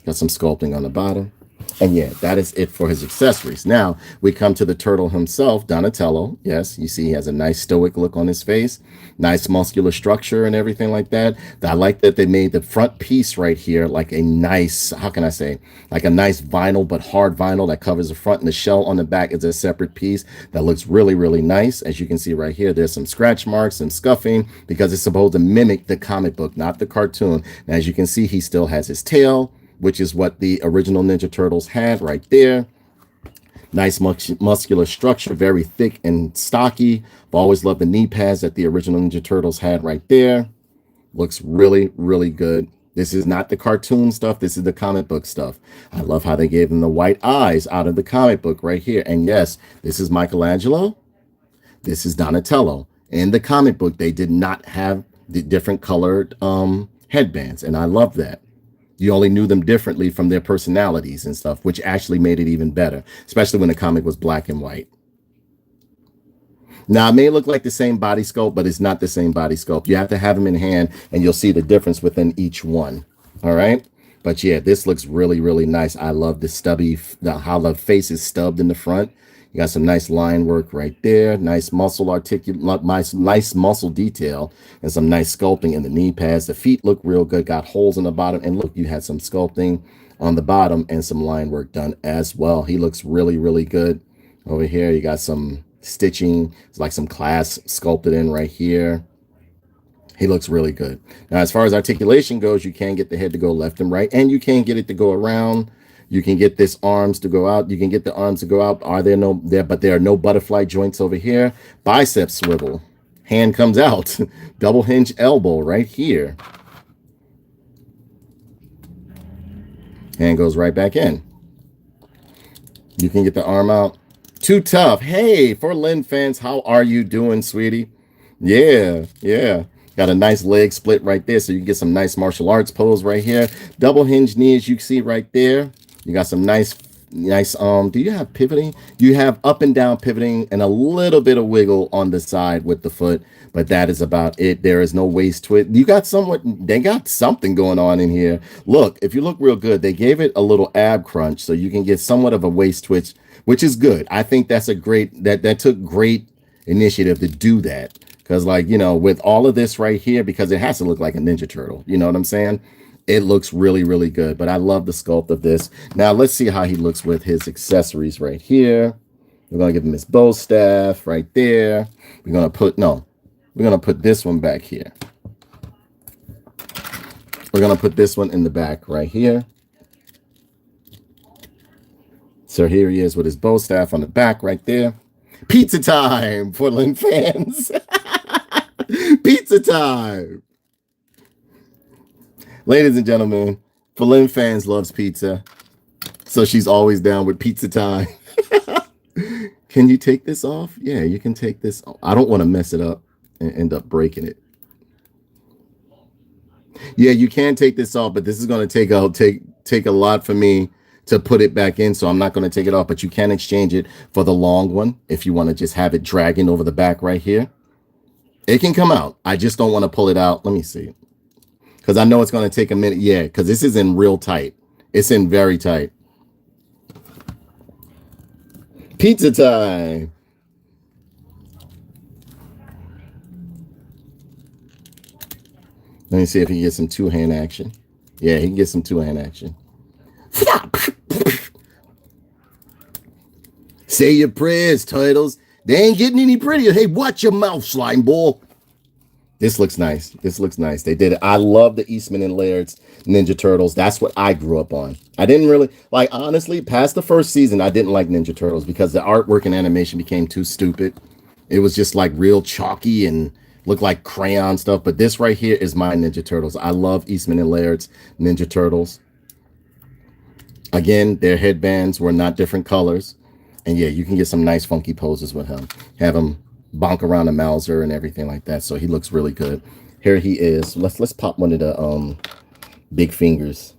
Got some sculpting on the bottom. And yeah, that is it for his accessories. Now, we come to the turtle himself, Donatello. Yes, you see he has a nice stoic look on his face. Nice muscular structure and everything like that. I like that they made the front piece right here like a nice, how can I say, like a nice vinyl, but hard vinyl that covers the front, and the shell on the back is a separate piece that looks really, really nice. As you can see right here, there's some scratch marks and scuffing because it's supposed to mimic the comic book, not the cartoon. And as you can see, he still has his tail, which is what the original Ninja Turtles had right there. Nice muscular structure, very thick and stocky. I've always loved the knee pads that the original Ninja Turtles had right there. Looks really, really good. This is not the cartoon stuff. This is the comic book stuff. I love how they gave him the white eyes out of the comic book right here. And yes, this is Michelangelo. This is Donatello. In the comic book, they did not have the different colored headbands. And I love that. You only knew them differently from their personalities and stuff, which actually made it even better, especially when the comic was black and white. Now, it may look like the same body sculpt, but it's not the same body sculpt. You have to have them in hand, and you'll see the difference within each one. All right? But yeah, this looks really, really nice. I love the how the face is stubbed in the front. You got some nice line work right there. Nice muscle nice muscle detail and some nice sculpting in the knee pads. The feet look real good. Got holes in the bottom. And look, you had some sculpting on the bottom and some line work done as well. He looks really, really good. Over here, you got some stitching. It's like some class sculpted in right here. He looks really good. Now, as far as articulation goes, you can get the head to go left and right, and you can get it to go around. You can get this arms to go out. You can get the arms to go out. But there are no butterfly joints over here. Bicep swivel. hand comes out. Double hinge elbow right here. Hand goes right back in. You can get the arm out. Too tough. Hey, for Lynn fans, how are you doing, sweetie? Yeah, yeah. Got a nice leg split right there, so you can get some nice martial arts pose right here. Double hinge knee, as you can see right there. You got some nice, do you have pivoting? You have up and down pivoting and a little bit of wiggle on the side with the foot, but that is about it. There is no waist twist. You got they got something going on in here. Look, if you look real good, they gave it a little ab crunch, so you can get somewhat of a waist twitch, which is good. I think that's a great, that took great initiative to do that. Because, like, you know, with all of this right here, because it has to look like a Ninja Turtle, you know what I'm saying? It looks really, really good. But I love the sculpt of this. Now, let's see how he looks with his accessories right here. We're going to give him his bow staff right there. We're going to put this one back here. We're going to put this one in the back right here. So here he is with his bow staff on the back right there. Pizza time for Lynn fans. Pizza time. Ladies and gentlemen, Falin fans loves pizza, so she's always down with pizza time. Can you take this off? Yeah, you can take this off. I don't want to mess it up and end up breaking it. Yeah, you can take this off, but this is going to take a lot for me to put it back in, so I'm not going to take it off, but you can exchange it for the long one if you want to just have it dragging over the back right here. It can come out. I just don't want to pull it out. Let me see. Because I know it's going to take a minute. Yeah, because this is in real tight. It's in very tight. Pizza time. Let me see if he can get some two-hand action. Yeah, he can get some two-hand action. Say your prayers, Turtles. They ain't getting any prettier. Hey, watch your mouth, slime ball. This looks nice. This looks nice. They did it. I love the Eastman and Laird's Ninja Turtles. That's what I grew up on. I didn't really, like, honestly, past the first season, I didn't like Ninja Turtles because the artwork and animation became too stupid. It was just like real chalky and looked like crayon stuff. But this right here is my Ninja Turtles. I love Eastman and Laird's Ninja Turtles. Again, their headbands were not different colors. And yeah, you can get some nice funky poses with him. Have him bonk around the Mauser and everything like that. So he looks really good. Here he is. Let's pop one of the big fingers.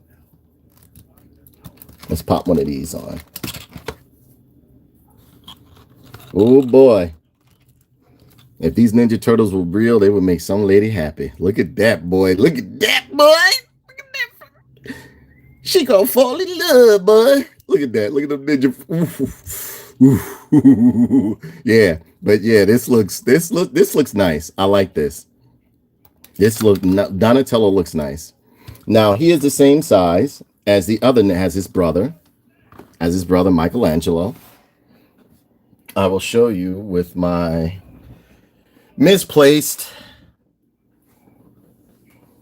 Let's pop one of these on. Oh boy. If these Ninja Turtles were real, they would make some lady happy. Look at that, boy. Look at that, boy. Look at that. She gonna fall in love, boy. Look at that. Look at them Ninja. Yeah, but yeah, this looks nice. I like this. Donatello looks nice. Now he is the same size as the other, as his brother Michelangelo. I will show you with my misplaced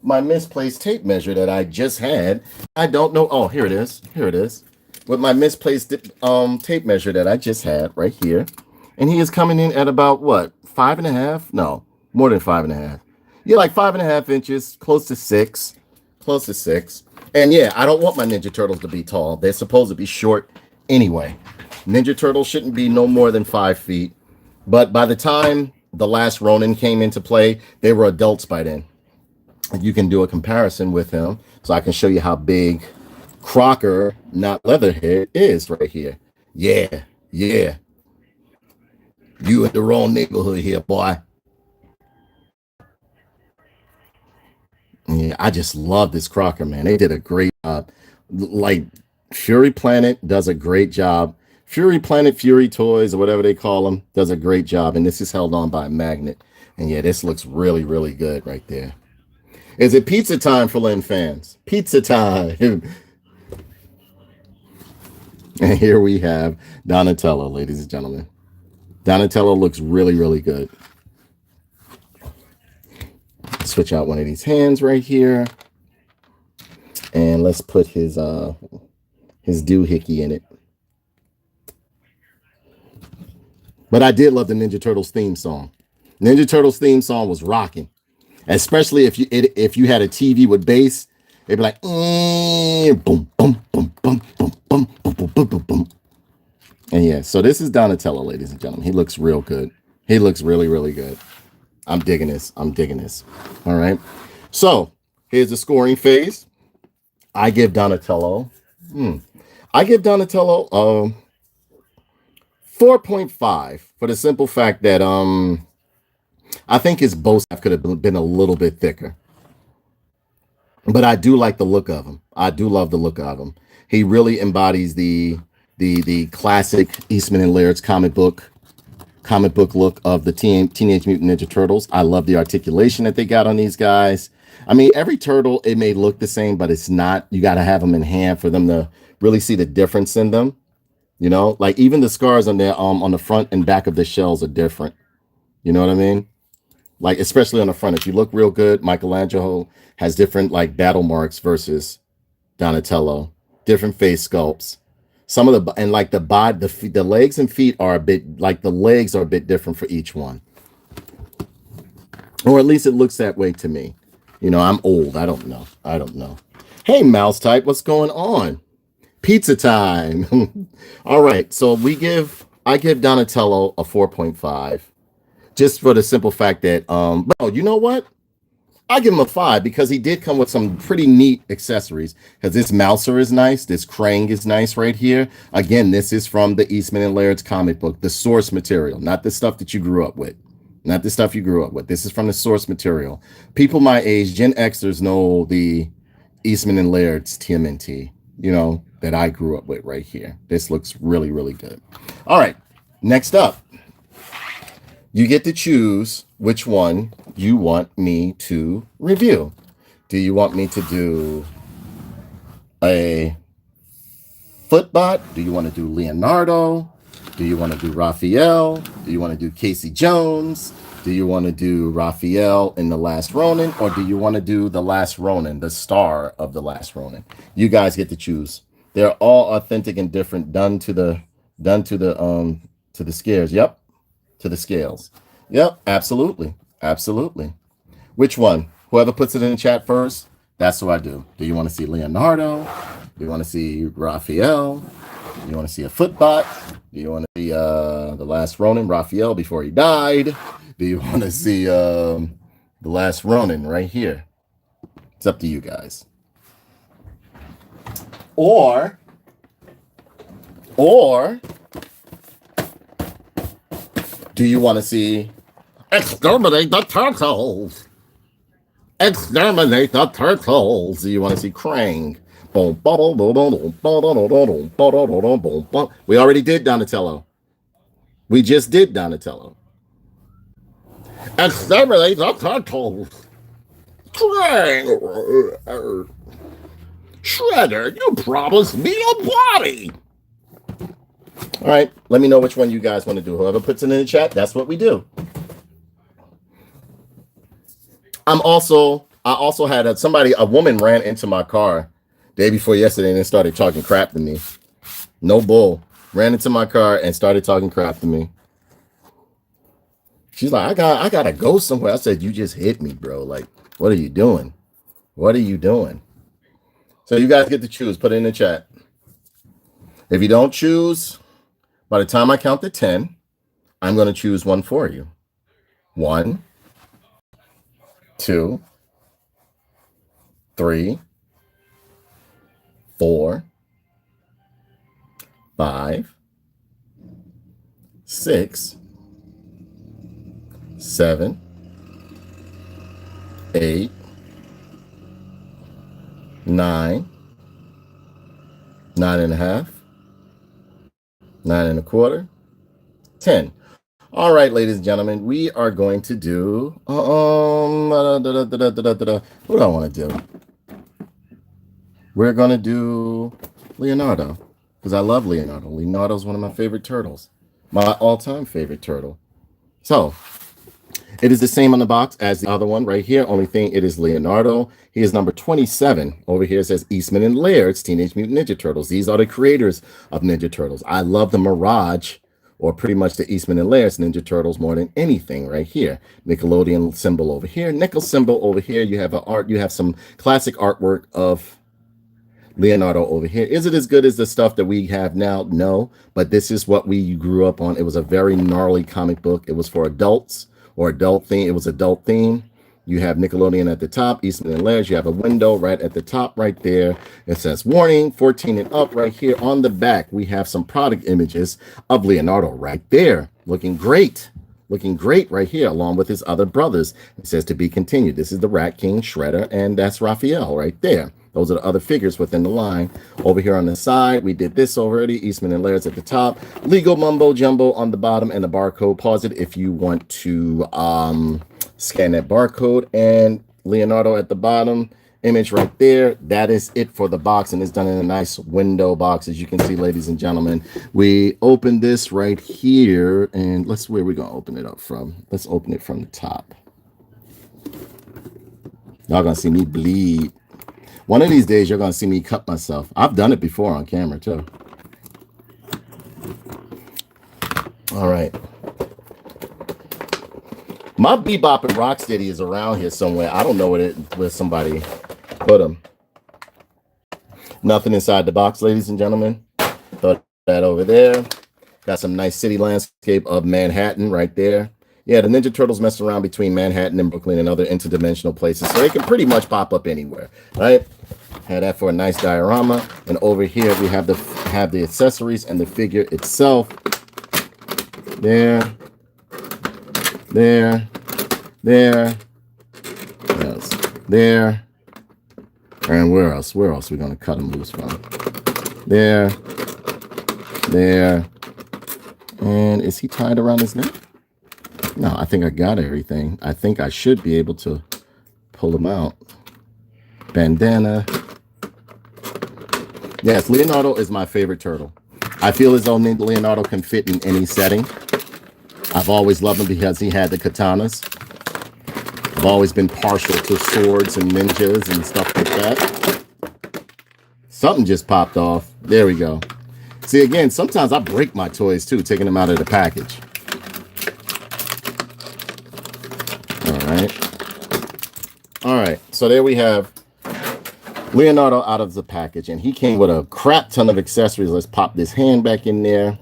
tape measure that I just had. I don't know. Oh, here it is. Here it is. With my misplaced tape measure that I just had right here. And he is coming in at about what? 5.5? No, more than 5.5. Yeah, like 5.5 inches, close to 6. Close to 6. And yeah, I don't want my Ninja Turtles to be tall. They're supposed to be short anyway. Ninja Turtles shouldn't be no more than 5 feet. But by the time the last Ronin came into play, they were adults by then. You can do a comparison with him. So I can show you how big Crocker, not Leatherhead, is right here. Yeah, yeah. You in the wrong neighborhood here, boy. Yeah, I just love this Crocker, man. They did a great job. Like, Fury Planet does a great job. Fury Planet, Fury Toys, or whatever they call them, does a great job. And this is held on by a magnet. And yeah, this looks really, really good right there. Is it pizza time for Lynn fans? Pizza time. And here we have Donatello, ladies and gentlemen. Donatello looks really, really good. Switch out one of these hands right here. And let's put his doohickey in it. But I did love the Ninja Turtles theme song. Ninja Turtles theme song was rocking, especially if you had a TV with bass. It'd be like boom, boom, boom, boom, boom, boom, boom, boom, boom, boom, boom. And yeah, so this is Donatello, ladies and gentlemen. He looks real good. He looks really, really good. I'm digging this. I'm digging this. All right. So here's the scoring phase. I give Donatello. I give Donatello 4.5 for the simple fact that I think his bow staff could have been a little bit thicker. But I do like the look of him. I do love the look of him. He really embodies the classic Eastman and Laird's comic book look of the Teenage Mutant Ninja Turtles. I love the articulation that they got on these guys. I mean, every turtle, it may look the same, but it's not. You got to have them in hand for them to really see the difference in them. You know, like even the scars on their on the front and back of the shells are different. You know what I mean? Like, especially on the front. If you look real good, Michelangelo has different like battle marks versus Donatello, different face sculpts. Some of the, and like the body, the legs and feet are a bit, like the legs are a bit different for each one. Or at least it looks that way to me. You know, I'm old. I don't know. I don't know. Hey, Mouse Type, what's going on? Pizza time. All right. So I give Donatello a 4.5. Just for the simple fact that, well, you know what? I give him a 5 because he did come with some pretty neat accessories. Because this Mouser is nice. This Krang is nice right here. Again, this is from the Eastman and Laird's comic book, the source material, not the stuff that you grew up with. Not the stuff you grew up with. This is from the source material. People my age, Gen Xers, know the Eastman and Laird's TMNT, you know, that I grew up with right here. This looks really, really good. All right, next up. You get to choose which one you want me to review. Do you want me to do a Footbot? Do you want to do Leonardo? Do you want to do Raphael? Do you want to do Casey Jones? Do you want to do Raphael in The Last Ronin? Or do you want to do The Last Ronin, the star of The Last Ronin? You guys get to choose. They're all authentic and different, done to the scales. Yep. To the scales. Yep, absolutely. Absolutely. Which one? Whoever puts it in the chat first, that's what I do. Do you want to see Leonardo? Do you want to see Raphael? Do you want to see a Footbot? Do you want to see The Last Ronin, Raphael before he died? Do you want to see The Last Ronin right here? It's up to you guys. Or do you want to see Exterminate the Turtles? Exterminate the Turtles. Do you want to see Krang? We already did Donatello. We just did Donatello. Exterminate the Turtles. Krang. Shredder, you promised me a body. All right, let me know which one you guys want to do. Whoever puts it in the chat, that's what we do. I also had a woman ran into my car day before yesterday and then started talking crap to me. No bull. Ran into my car and started talking crap to me. She's like, I gotta go somewhere. I said, you just hit me, bro. Like, what are you doing? What are you doing? So you guys get to choose. Put it in the chat. If you don't choose, by the time I count to 10, I'm going to choose one for you. 1, 2, 3, 4, 5, 6, 7, 8, 9, 9.5, 9.25, 10. All right, ladies and gentlemen, we are going to do what do I want to do? We're going to do Leonardo because I love Leonardo. Leonardo's one of my favorite turtles, my all-time favorite turtle. So it is the same on the box as the other one right here. Only thing, it is Leonardo. He is number 27. Over here it says Eastman and Laird's Teenage Mutant Ninja Turtles. These are the creators of Ninja Turtles. I love the Mirage or pretty much the Eastman and Laird Ninja Turtles more than anything right here. Nickelodeon symbol over here, nickel symbol over here. You have you have some classic artwork of Leonardo over here. Is it as good as the stuff that we have now? No, but this is what we grew up on. It was a very gnarly comic book. It was for adults or adult theme. It was adult theme. You have Nickelodeon at the top, Eastman and Laird. You have a window right at the top right there. It says warning, 14 and up right here. On the back, we have some product images of Leonardo right there. Looking great. Looking great right here, along with his other brothers. It says to be continued. This is the Rat King, Shredder, and that's Raphael right there. Those are the other figures within the line. Over here on the side, we did this already. Eastman and Laird's at the top. Legal Mumbo Jumbo on the bottom, and the barcode. Pause it if you want to scan that barcode. And Leonardo at the bottom. Image right there. That is it for the box, and it's done in a nice window box, as you can see, ladies and gentlemen. We open this right here, and where we gonna open it up from? Let's open it from the top. Y'all gonna see me bleed. One of these days, you're gonna see me cut myself. I've done it before on camera too. All right. My Bebop and Rocksteady is around here somewhere. I don't know where somebody put them. Nothing inside the box, ladies and gentlemen. Throw that over there. Got some nice city landscape of Manhattan right there. Yeah, the Ninja Turtles mess around between Manhattan and Brooklyn and other interdimensional places, so they can pretty much pop up anywhere, right? Had that for a nice diorama. And over here we have the accessories and the figure itself. There. There. Yes. There. And where else? Where else are we going to cut them loose from? There. And is he tied around his neck? No, I think I got everything. I think I should be able to pull him out. Bandana. Yes, Leonardo is my favorite turtle. I feel as though Leonardo can fit in any setting. I've always loved him because he had the katanas. I've always been partial to swords and ninjas and stuff like that. Something just popped off. There we go. See, again, sometimes I break my toys too, taking them out of the package. All right, so there we have Leonardo out of the package, and he came with a crap ton of accessories. Let's pop this hand back in there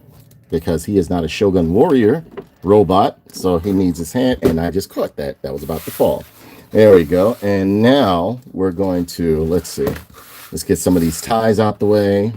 because he is not a Shogun Warrior robot, so he needs his hand, and I just caught that. That was about to fall. There we go. And now we're going to, let's see. Let's get some of these ties out the way.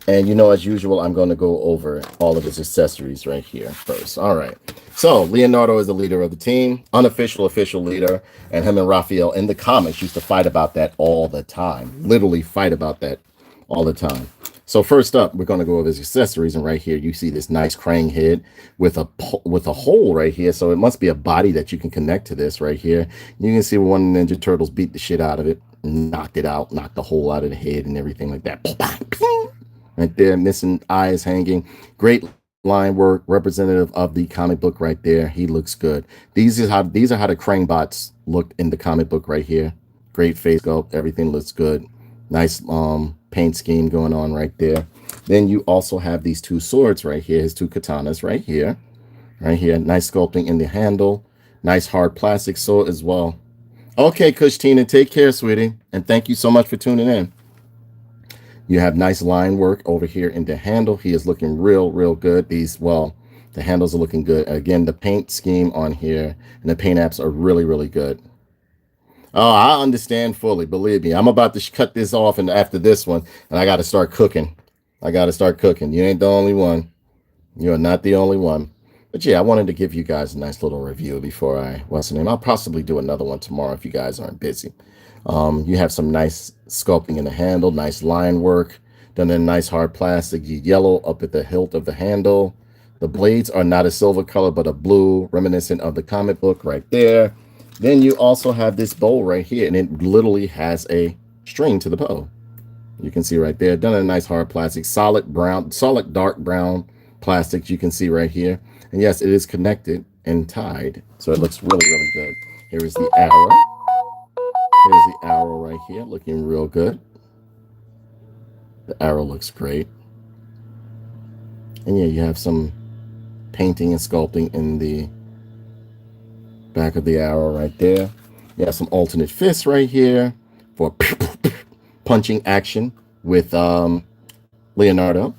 And you know, as usual, I'm going to go over all of his accessories right here first. All right. So Leonardo is the leader of the team, unofficial, official leader, and him and Raphael in the comics used to fight about that all the time. Literally fight about that all the time. So first up, we're going to go over his accessories, and right here you see this nice crane head with a hole right here. So it must be a body that you can connect to this right here. You can see one of the Ninja Turtles beat the shit out of it, knocked it out, knocked the hole out of the head and everything like that. Right there, missing eyes hanging. Great line work, representative of the comic book right there. He looks good. These are how the crane bots looked in the comic book right here. Great face sculpt, everything looks good. Nice paint scheme going on right there. Then you also have these two swords right here, his two katanas right here. Nice sculpting in the handle. Nice hard plastic sword as well. Okay, Kushtina, take care, sweetie, and thank you so much for tuning in. You have nice line work over here in the handle. He is looking real good. The handles are looking good. Again, the paint scheme on here and the paint apps are really good. Oh, I understand fully. Believe me, I'm about to cut this off and after this one, and I got to start cooking. You ain't the only one. You are not the only one. But yeah, I wanted to give you guys a nice little review before I'll possibly do another one tomorrow if you guys aren't busy. You have some nice sculpting in the handle, nice line work, done in nice hard plastic, yellow up at the hilt of the handle. The blades are not a silver color, but a blue, reminiscent of the comic book right there. Then you also have this bow right here, and it literally has a string to the bow. You can see right there, done in a nice hard plastic, solid dark brown plastics you can see right here. And yes, it is connected and tied, so it looks really good. Here is the arrow. Here's the arrow right here, looking real good. The arrow looks great. And yeah, you have some painting and sculpting in the back of the arrow right there. You have some alternate fists right here for punching action with Leonardo.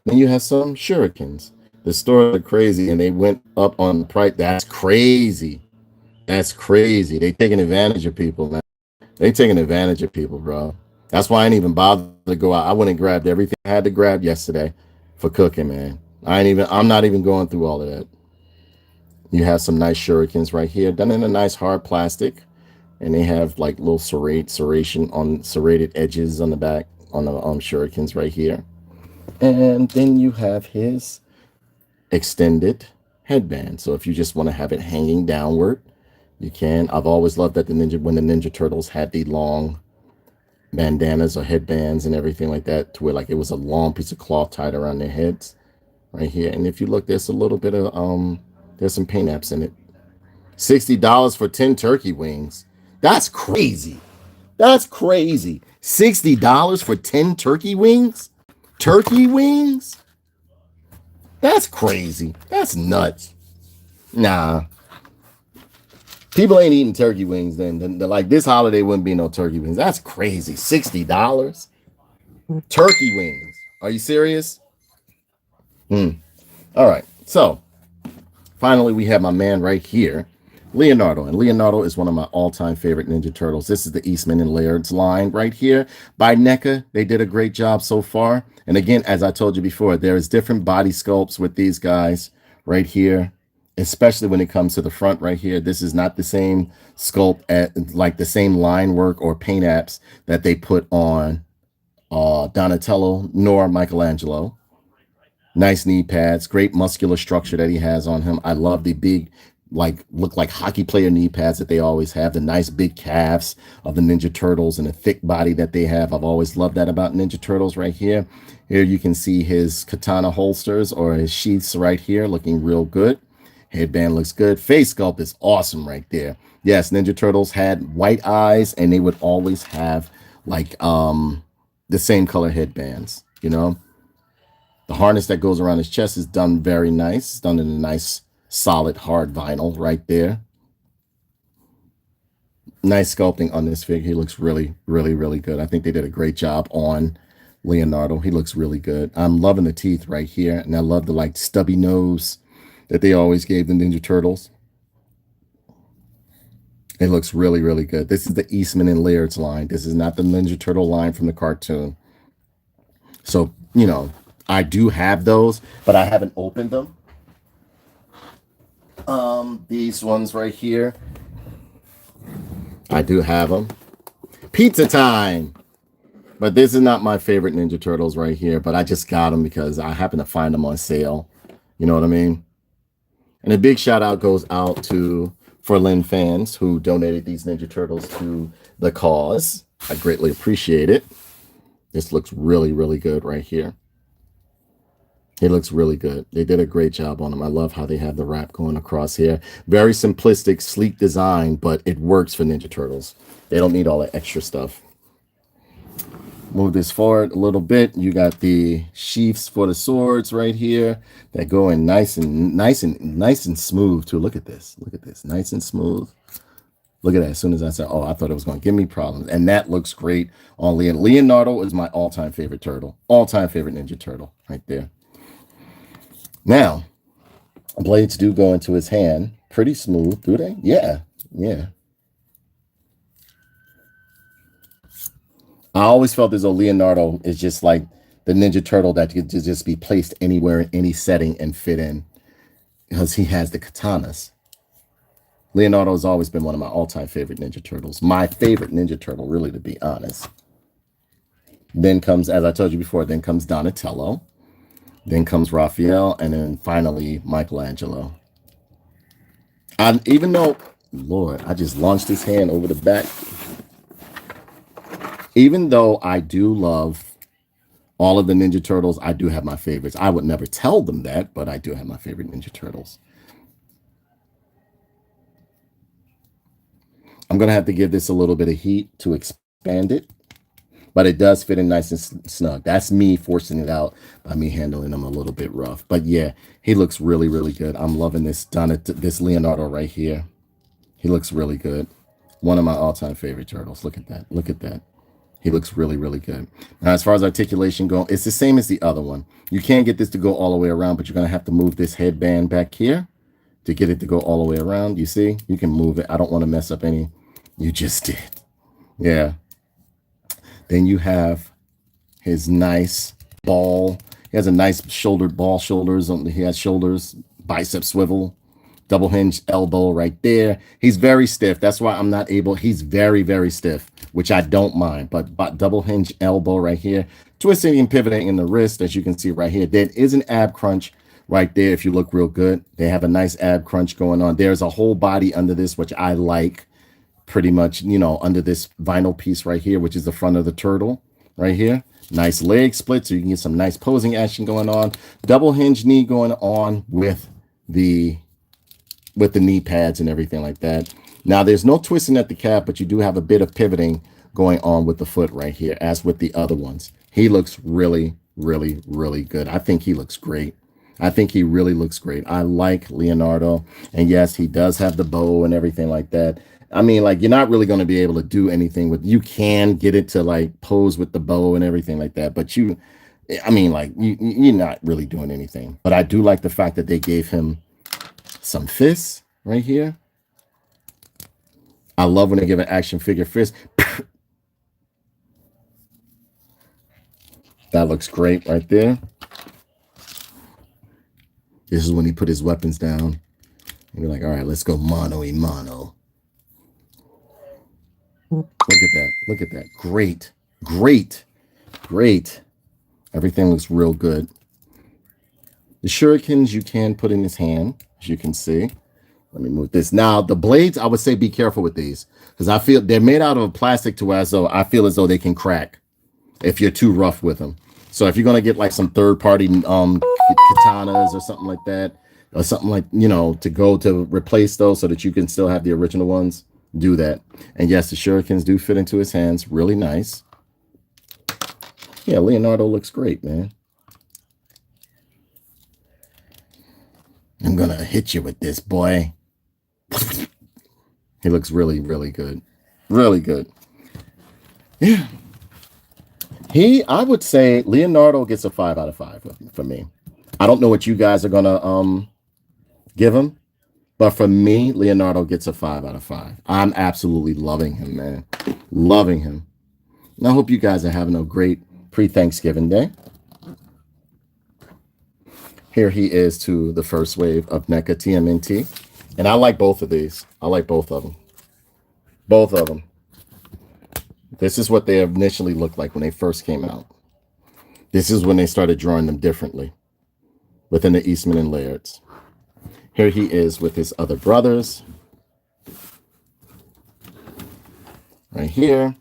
Then you have some shurikens. The stores are crazy, and they went up on the price. That's crazy. That's crazy. They taking advantage of people, man. They taking advantage of people, bro. That's why I ain't even bothered to go out. I went and grabbed everything I had to grab yesterday for cooking, man. I'm not even going through all of that. You have some nice shurikens right here, done in a nice hard plastic, and they have like little serrated edges on the back on the shurikens right here. And then you have his extended headband. So if you just want to have it hanging downward, you can. I've always loved that when the Ninja Turtles had the long bandanas or headbands and everything like that, to where like it was a long piece of cloth tied around their heads right here. And if you look, there's a little bit of there's some paint apps in it. $60 for 10 turkey wings. That's crazy. That's crazy. $60 for 10 turkey wings? Turkey wings? That's crazy. That's nuts. Nah. People ain't eating turkey wings then. Like this holiday wouldn't be no turkey wings. That's crazy. $60? Turkey wings. Are you serious? All right. So finally, we have my man right here, Leonardo. And Leonardo is one of my all-time favorite Ninja Turtles. This is the Eastman and Laird's line right here by NECA. They did a great job so far. And again, as I told you before, there is different body sculpts with these guys right here, especially when it comes to the front right here. This is not the same sculpt like the same line work or paint apps that they put on Donatello nor Michelangelo. Nice knee pads, great muscular structure that he has on him. I love the big, look like hockey player knee pads that they always have, the nice big calves of the Ninja Turtles and the thick body that they have. I've always loved that about Ninja Turtles right here. Here you can see his katana holsters or his sheaths right here looking real good. Headband looks good. Face sculpt is awesome right there. Yes, Ninja Turtles had white eyes and they would always have like the same color headbands, you know. The harness that goes around his chest is done very nice. It's done in a nice, solid, hard vinyl right there. Nice sculpting on this figure. He looks really, really, really good. I think they did a great job on Leonardo. He looks really good. I'm loving the teeth right here. And I love the stubby nose that they always gave the Ninja Turtles. It looks really, really good. This is the Eastman and Laird's line. This is not the Ninja Turtle line from the cartoon. So, you know, I do have those, but I haven't opened them. These ones right here, I do have them. Pizza time! But this is not my favorite Ninja Turtles right here, but I just got them because I happen to find them on sale. You know what I mean? And a big shout out goes out to Lynn fans who donated these Ninja Turtles to the cause. I greatly appreciate it. This looks really, really good right here. It looks really good. They did a great job on them. I love how they have the wrap going across here. Very simplistic, sleek design, but it works for Ninja Turtles. They don't need all that extra stuff. Move this forward a little bit. You got the sheaths for the swords right here that go in nice and smooth too. Look at this. Look at this. Nice and smooth. Look at that. As soon as I said, oh, I thought it was going to give me problems. And that looks great on Leonardo. Leonardo is my all-time favorite turtle. All-time favorite Ninja Turtle right there. Now, blades do go into his hand. Pretty smooth, do they? Yeah. Yeah. I always felt as though Leonardo is just like the Ninja Turtle that could just be placed anywhere in any setting and fit in because he has the katanas. Leonardo has always been one of my all-time favorite Ninja Turtles. My favorite Ninja Turtle, really, to be honest. Then comes, as I told you before, then comes Donatello. Then comes Raphael, and then finally Michelangelo. Even though, Lord, I just launched his hand over the back. Even though I do love all of the Ninja Turtles, I do have my favorites. I would never tell them that, but I do have my favorite Ninja Turtles. I'm going to have to give this a little bit of heat to expand it. but it does fit in nice and snug. That's me forcing it out by me handling him a little bit rough. But yeah, he looks really, really good. I'm loving this this Leonardo right here. He looks really good. One of my all-time favorite turtles. Look at that. Look at that. He looks really, really good. Now, as far as articulation goes, it's the same as the other one. You can't get this to go all the way around, but you're going to have to move this headband back here to get it to go all the way around. You see? You can move it. I don't want to mess up any. You just did. Yeah. Then you have his nice ball. He has a nice shouldered ball shoulders. He has shoulders, bicep swivel, double hinge elbow right there. He's very stiff. That's why I'm not able. He's very, very stiff, which I don't mind. But double hinge elbow right here, twisting and pivoting in the wrist, as you can see right here. There is an ab crunch right there. If you look real good, they have a nice ab crunch going on. There's a whole body under this, which I like. Pretty much, you know, under this vinyl piece right here, which is the front of the turtle right here. Nice leg split, so you can get some nice posing action going on. Double hinge knee going on with the knee pads and everything like that. Now, there's no twisting at the calf, but you do have a bit of pivoting going on with the foot right here, as with the other ones. He looks really, really, really good. I think he looks great. I think he really looks great. I like Leonardo. And yes, he does have the bow and everything like that. I mean, like, you're not really going to be able to do anything with, you can get it to like pose with the bow and everything like that. But you're not really doing anything. But I do like the fact that they gave him some fists right here. I love when they give an action figure fist. That looks great right there. This is when he put his weapons down. And you're like, all right, let's go mano-y-mano. Look at that. Look at that. Great. Great. Great. Everything looks real good. The shurikens you can put in his hand, as you can see. Let me move this. Now, the blades, I would say be careful with these, because I feel they're made out of plastic to where I feel as though they can crack if you're too rough with them. So if you're going to get like some third-party katanas or something like that, or something like, you know, to go to replace those so that you can still have the original ones, do that. And yes, the shurikens do fit into his hands. Really nice. Yeah, Leonardo looks great, man. I'm going to hit you with this, boy. He looks really, really good. Really good. Yeah. I would say Leonardo gets a 5 out of 5 for me. I don't know what you guys are going to give him. But for me, Leonardo gets a 5 out of 5. I'm absolutely loving him, man. Loving him. And I hope you guys are having a great pre-Thanksgiving day. Here he is to the first wave of NECA TMNT. And I like both of these. I like both of them. Both of them. This is what they initially looked like when they first came out. This is when they started drawing them differently within the Eastman and Lairds. Here he is with his other brothers. Right here.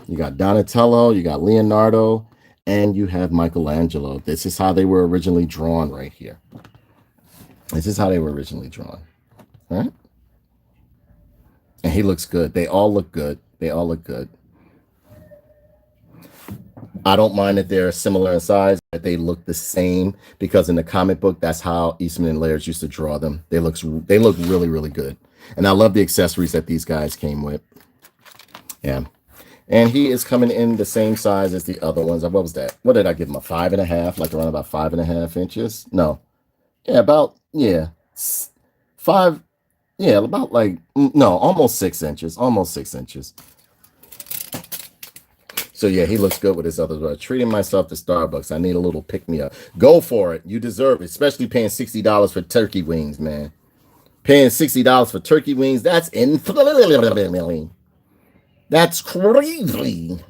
You got Donatello, you got Leonardo, and you have Michelangelo. This is how they were originally drawn right here. This is how they were originally drawn. All right? And he looks good. They all look good. They all look good. I don't mind that they're similar in size, that they look the same, because in the comic book, that's how Eastman and Laird used to draw them. They look really, really good. And I love the accessories that these guys came with. Yeah. And he is coming in the same size as the other ones. What was that? What did I give him? A 5.5? Like around about 5.5 inches? No. Yeah, about, yeah. 5, yeah, about like, no, almost 6 inches. Almost 6 inches. So yeah, he looks good with his other brothers. Treating myself to Starbucks. I need a little pick-me-up. Go for it. You deserve it. Especially paying $60 for turkey wings, man. Paying $60 for turkey wings, that's inflammatory. That's crazy.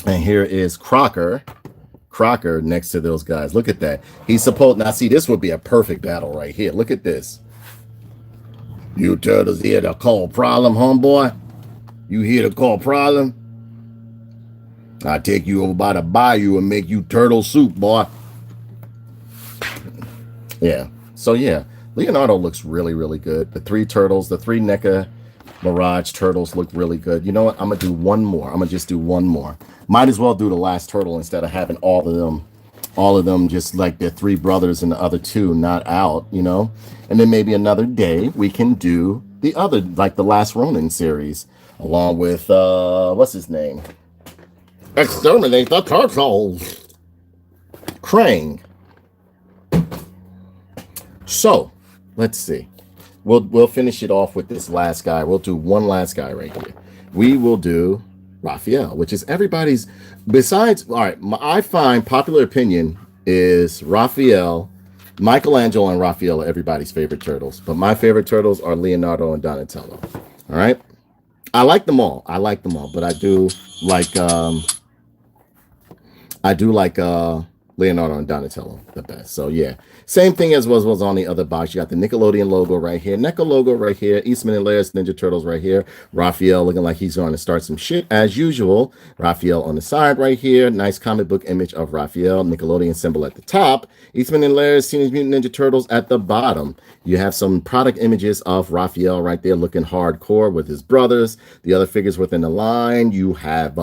And here is Crocker. Crocker next to those guys. Look at that. He's supposed, now see, this would be a perfect battle right here. Look at this. You turtles here to call problem, homeboy? You here to call problem? I'll take you over by the bayou and make you turtle soup, boy. Yeah. So, yeah. Leonardo looks really, really good. The 3 turtles, the 3 NECA Mirage turtles look really good. You know what? I'm gonna do one more. I'm gonna just do one more. Might as well do the last turtle instead of having all of them. All of them just like their three brothers and the other two not out, you know? And then maybe another day we can do the other, like the last Ronin series, along with what's his name? Exterminate the turtles. Krang. So let's see. We'll finish it off with this last guy. We'll do one last guy right here. We will do Raphael, which is everybody's. Besides, all right, I find popular opinion is Raphael, Michelangelo, and Raphael are everybody's favorite turtles. But my favorite turtles are Leonardo and Donatello. All right, I like them all. I like them all, but I do like Leonardo and Donatello the best. So yeah, same thing as was on the other box. You got the Nickelodeon logo right here, NECA logo right here, Eastman and Laird Ninja Turtles right here. Raphael looking like he's going to start some shit as usual. Raphael on the side right here, nice comic book image of Raphael, Nickelodeon symbol at the top. Eastman and Laird's Teenage Mutant Ninja Turtles at the bottom. You have some product images of Raphael right there looking hardcore with his brothers. The other figures within the line, you have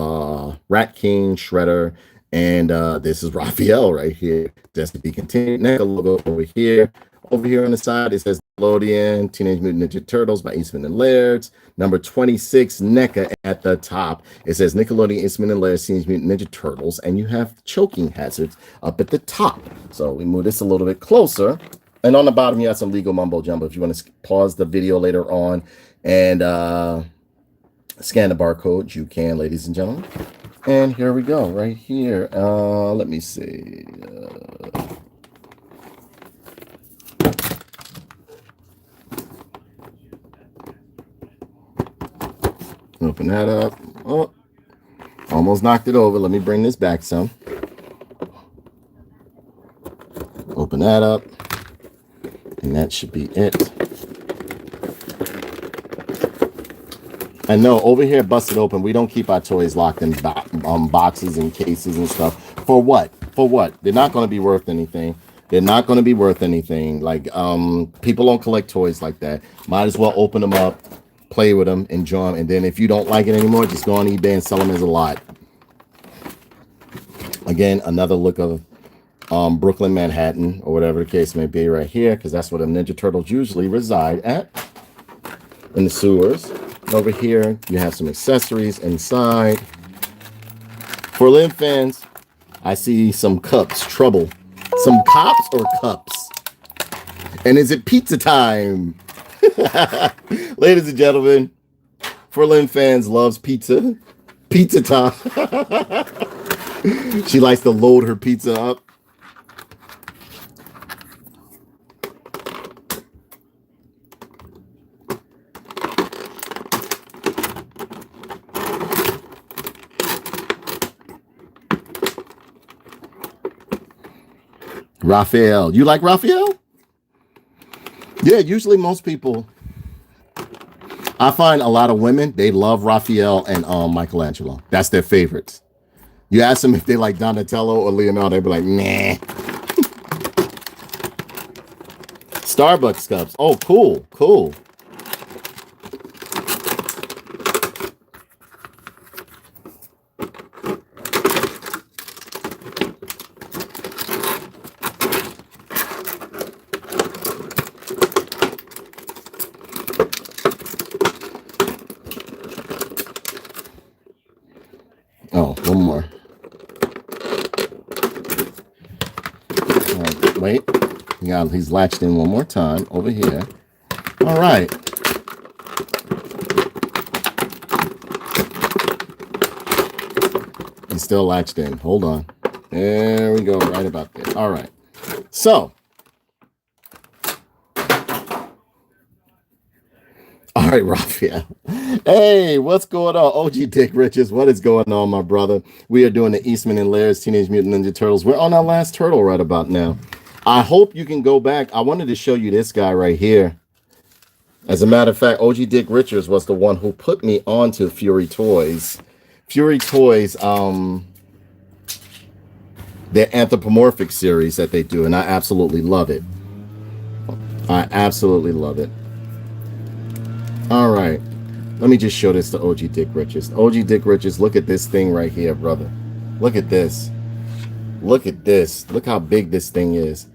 Rat King, Shredder, and this is Raphael right here. Just to be continued. NECA logo over here. Over here on the side, it says Nickelodeon, Teenage Mutant Ninja Turtles by Eastman and Laird. Number 26, NECA at the top. It says Nickelodeon, Eastman and Laird, Teenage Mutant Ninja Turtles. And you have choking hazards up at the top. So we move this a little bit closer. And on the bottom, you have some legal mumbo jumbo. If you want to pause the video later on and scan the barcode, you can, ladies and gentlemen. And here we go, right here. Let me see. Open that up. Oh, almost knocked it over. Let me bring this back some. Open that up. And that should be it. And no, over here, busted open, we don't keep our toys locked in boxes and cases and stuff. For what? For what? They're not going to be worth anything. They're not going to be worth anything. Like, people don't collect toys like that. Might as well open them up, play with them, enjoy them. And then if you don't like it anymore, just go on eBay and sell them as a lot. Again, another look of Brooklyn, Manhattan, or whatever the case may be right here, because that's where the Ninja Turtles usually reside at, in the sewers. Over here, you have some accessories inside. For Lim fans, I see some cups. Trouble. Some cops or cups? And is it pizza time? Ladies and gentlemen, for Lim fans loves pizza. Pizza time. She likes to load her pizza up. Raphael. You like Raphael? Yeah, usually most people. I find a lot of women, they love Raphael and Michelangelo. That's their favorites. You ask them if they like Donatello or Leonardo, they'd be like, nah. Starbucks cups. Oh, cool, cool. Oh, one more. Wait. Yeah, he's latched in one more time over here. All right. He's still latched in. Hold on. There we go. Right about there. All right. So. All right, Raphael. Hey, what's going on? OG Dick Riches, what is going on, my brother? We are doing the Eastman and Laird's Teenage Mutant Ninja Turtles. We're on our last turtle right about now. I hope you can go back. I wanted to show you this guy right here. As a matter of fact, OG Dick Richards was the one who put me onto Fury Toys. Fury Toys, their anthropomorphic series that they do, and I absolutely love it. I absolutely love it. All right. Let me just show this to OG Dick Riches. OG Dick Riches, look at this thing right here, brother. Look at this. Look at this. Look how big this thing is.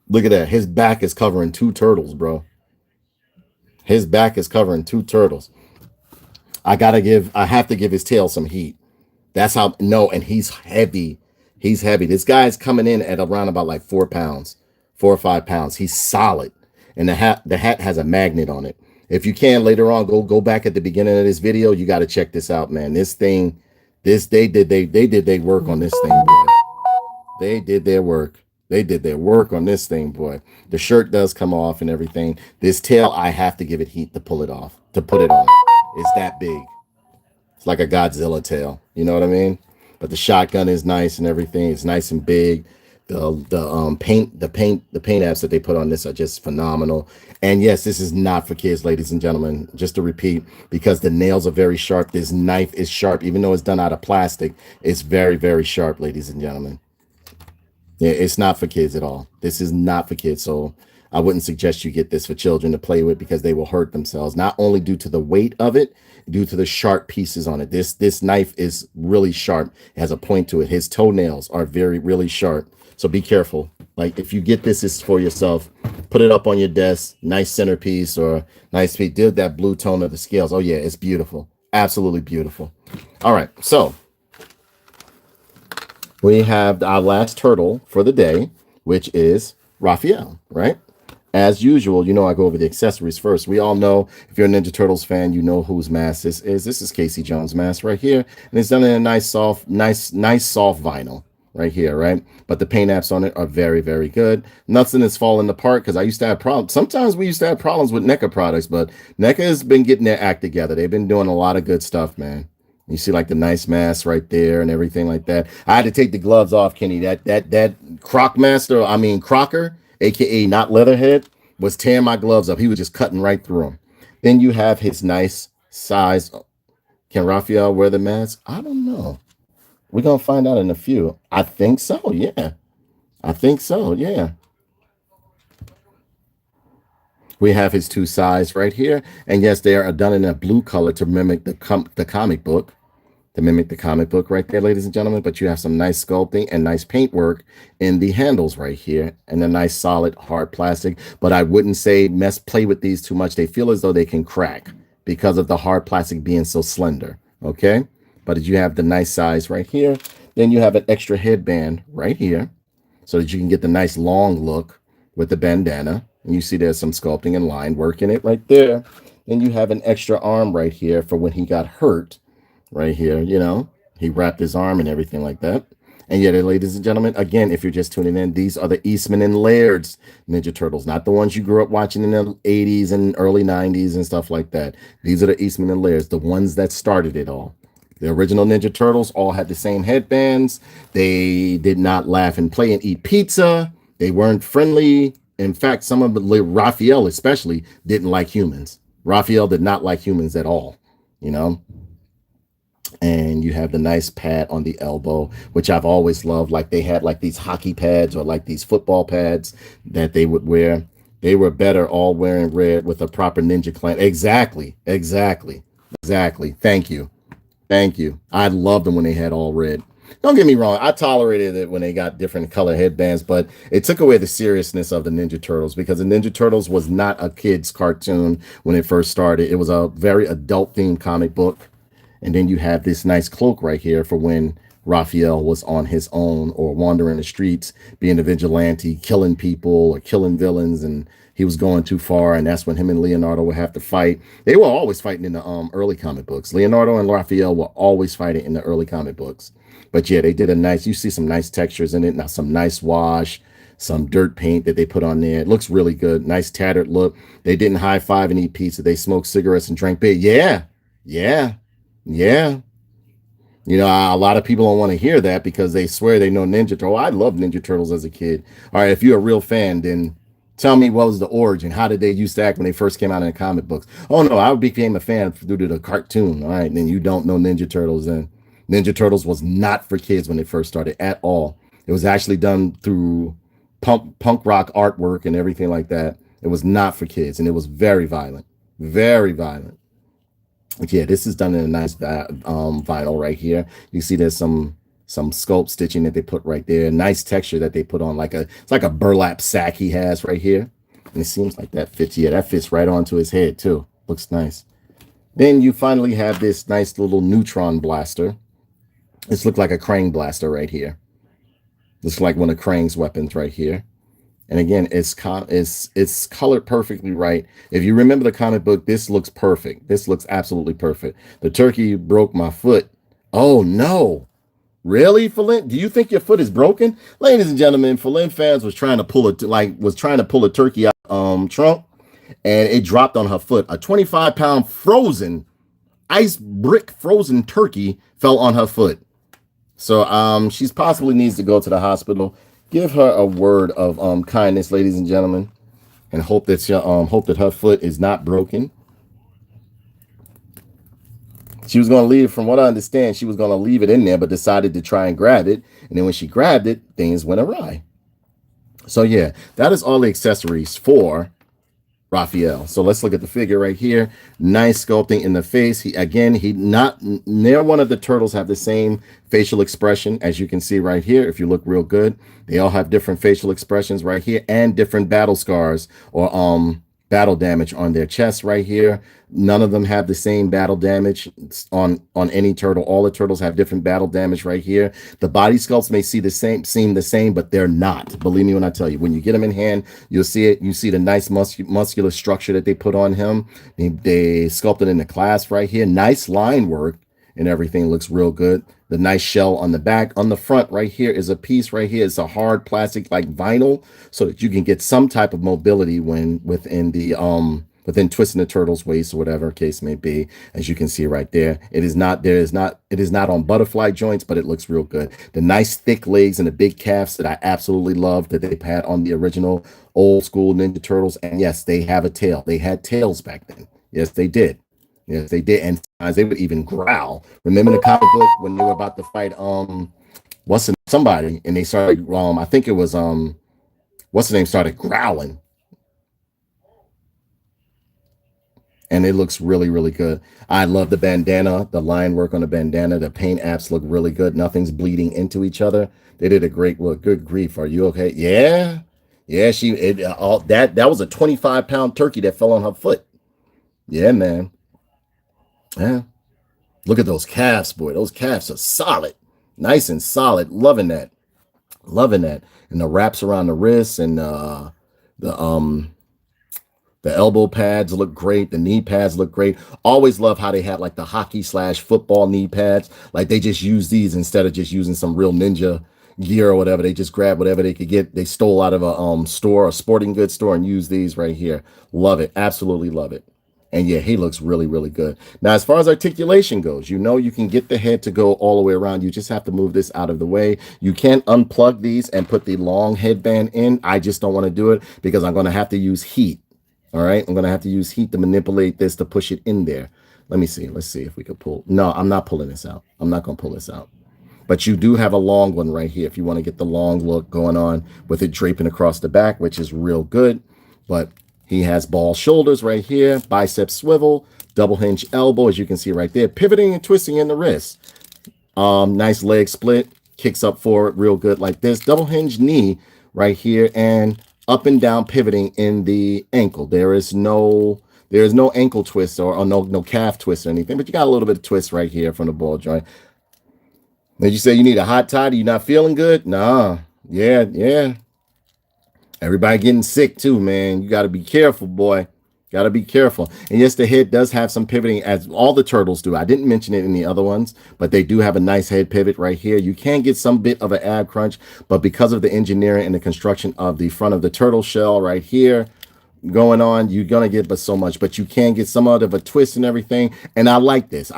Look at that. His back is covering 2 turtles, bro. His back is covering 2 turtles. I have to give his tail some heat. That's how, no, and he's heavy. He's heavy. This guy's coming in at around about like 4 pounds, 4 or 5 pounds. He's solid. And the hat has a magnet on it. If you can later on, go back at the beginning of this video. You got to check this out, man. This thing, they did their work on this thing, boy. They did their work. They did their work on this thing, boy. The shirt does come off and everything. This tail, I have to give it heat to pull it off, to put it on. It's that big. It's like a Godzilla tail. You know what I mean? But the shotgun is nice and everything. It's nice and big. The paint apps that they put on this are just phenomenal. And yes, this is not for kids, ladies and gentlemen. Just to repeat, because the nails are very sharp. This knife is sharp, even though it's done out of plastic. It's very, very sharp, ladies and gentlemen. Yeah, it's not for kids at all. This is not for kids. So I wouldn't suggest you get this for children to play with because they will hurt themselves. Not only due to the weight of it, due to the sharp pieces on it. This knife is really sharp. It has a point to it. His toenails are really sharp. So be careful. Like if you get this, it's for yourself. Put it up on your desk. Nice centerpiece or nice piece. Did that blue tone of the scales. Oh yeah, it's beautiful. Absolutely beautiful. All right, so we have our last turtle for the day, which is Raphael, right? As usual, you know, I go over the accessories first. We all know, if you're a Ninja Turtles fan, you know whose mask this is. This is Casey Jones' mask right here. And it's done in a nice soft vinyl right here, right? But the paint apps on it are very, very good. Nothing is falling apart because I used to have problems. Sometimes we used to have problems with NECA products, but NECA has been getting their act together. They've been doing a lot of good stuff, man. You see like the nice mask right there and everything like that. I had to take the gloves off, Kenny. That Crocker, aka not Leatherhead, was tearing my gloves up. He was just cutting right through them. Then you have his nice size. Can Raphael wear the mask? I don't know. We're gonna find out in a few. I think so, yeah. I think so, yeah. We have his 2 sides right here. And yes, they are done in a blue color to mimic the comic book. To mimic the comic book right there, ladies and gentlemen. But you have some nice sculpting and nice paint work in the handles right here. And a nice solid hard plastic. But I wouldn't say play with these too much. They feel as though they can crack because of the hard plastic being so slender. Okay? But you have the nice size right here. Then you have an extra headband right here so that you can get the nice long look with the bandana. And you see there's some sculpting and line work in it right there. Then you have an extra arm right here for when he got hurt. Right here, you know, he wrapped his arm and everything like that. And yet, ladies and gentlemen, again, if you're just tuning in, these are the Eastman and Laird's Ninja Turtles, not the ones you grew up watching in the 80s and early 90s and stuff like that. These are the Eastman and Laird's, the ones that started it all. The original Ninja Turtles all had the same headbands. They did not laugh and play and eat pizza. They weren't friendly. In fact, some of Raphael especially didn't like humans. Raphael did not like humans at all, you know. And you have the nice pad on the elbow, which I've always loved. Like they had like these hockey pads or like these football pads that they would wear. They were better all wearing red with a proper Ninja Clan. Exactly. Thank you. I loved them when they had all red. Don't get me wrong. I tolerated it when they got different color headbands, but it took away the seriousness of the Ninja Turtles because the Ninja Turtles was not a kid's cartoon when it first started. It was a very adult themed comic book. And then you have this nice cloak right here for when Raphael was on his own or wandering the streets, being a vigilante, killing people or killing villains, and he was going too far. And that's when him and Leonardo would have to fight. They were always fighting in the early comic books. Leonardo and Raphael were always fighting in the early comic books. But yeah, they did you see some nice textures in it. Now some nice wash, some dirt paint that they put on there. It looks really good. Nice tattered look. They didn't high five and eat pizza. They smoked cigarettes and drank beer. Yeah. You know, a lot of people don't want to hear that because they swear they know Ninja Turtles. I loved Ninja Turtles as a kid. All right, if you're a real fan, then tell me what was the origin. How did they used to act when they first came out in the comic books? Oh, no, I became a fan due to the cartoon. All right, then you don't know Ninja Turtles. And Ninja Turtles was not for kids when they first started at all. It was actually done through punk rock artwork and everything like that. It was not for kids, and it was very violent, very violent. But yeah, this is done in a nice vinyl right here. You see there's some sculpt stitching that they put right there. Nice texture that they put on, it's like a burlap sack he has right here. And it seems like that fits. Yeah, that fits right onto his head too. Looks nice. Then you finally have this nice little neutron blaster. This looks like a Krang blaster right here. Looks like one of Krang's weapons right here. And again, it's colored perfectly right. If you remember the comic book, this looks perfect. This looks absolutely perfect. The turkey broke my foot. Oh no. Really, Falin? Do you think your foot is broken? Ladies and gentlemen, Falin fans was trying to pull a turkey out trunk, and it dropped on her foot. A 25-pound frozen ice brick frozen turkey fell on her foot. So she's possibly needs to go to the hospital. Give her a word of kindness, ladies and gentlemen, and hope that her foot is not broken. She was going to leave, from what I understand, she was going to leave it in there, but decided to try and grab it. And then when she grabbed it, things went awry. So yeah, that is all the accessories for Raphael. So let's look at the figure right here. Nice sculpting in the face. Neither one of the turtles have the same facial expression, as you can see right here. If you look real good, they all have different facial expressions right here and different battle scars or battle damage on their chest right here. None of them have the same battle damage on any turtle. All the turtles have different battle damage right here. The body sculpts may seem the same, but they're not. Believe me when I tell you. When you get them in hand, you'll see it. You see the nice muscular structure that they put on him. They sculpted in the clasp right here. Nice line work and everything looks real good. The nice shell on the back. On the front right here is a piece right here. It's a hard plastic like vinyl, so that you can get some type of mobility when within twisting the turtle's waist or whatever case may be. As you can see right there, it is not on butterfly joints, but it looks real good. The nice thick legs and the big calves that I absolutely love that they've had on the original old school Ninja Turtles. And yes, they have a tail. They had tails back then. Yes, they did. Yes, they did. And sometimes they would even growl. Remember the comic book when they were about to fight somebody, and they started I think it was what's the name, started growling. And it looks really, really good. I love the bandana, the line work on the bandana. The paint apps look really good. Nothing's bleeding into each other. They did a great work. Good grief. Are you okay? Yeah. Yeah, that was a 25-pound turkey that fell on her foot. Yeah, man. Yeah. Look at those calves, boy. Those calves are solid. Nice and solid. Loving that. Loving that. And the wraps around the wrists and the elbow pads look great. The knee pads look great. Always love how they had like the hockey/football knee pads. Like they just use these instead of just using some real ninja gear or whatever. They just grab whatever they could get. They stole out of a store, a sporting goods store, and use these right here. Love it. Absolutely love it. And yeah, he looks really, really good. Now, as far as articulation goes, you can get the head to go all the way around. You just have to move this out of the way. You can unplug these and put the long headband in. I just don't want to do it because I'm going to have to use heat. All right, I'm going to have to use heat to manipulate this to push it in there. Let me see. Let's see if we can pull. No, I'm not pulling this out. I'm not going to pull this out. But you do have a long one right here if you want to get the long look going on with it draping across the back, which is real good. But he has ball shoulders right here, bicep swivel, double hinge elbow, as you can see right there, pivoting and twisting in the wrist. Nice leg split, kicks up forward real good like this. Double hinge knee right here, and up and down pivoting in the ankle. There is no ankle twist or no calf twist or anything, but you got a little bit of twist right here from the ball joint. Did you say you need a hot toddy? You not feeling good? Nah. Yeah. Everybody getting sick too, man. You got to be careful, boy. Got to be careful. And yes, the head does have some pivoting, as all the turtles do. I didn't mention it in the other ones, but they do have a nice head pivot right here. You can get some bit of an ab crunch, but because of the engineering and the construction of the front of the turtle shell right here going on, you're going to get but so much, but you can get some out of a twist and everything. And I like this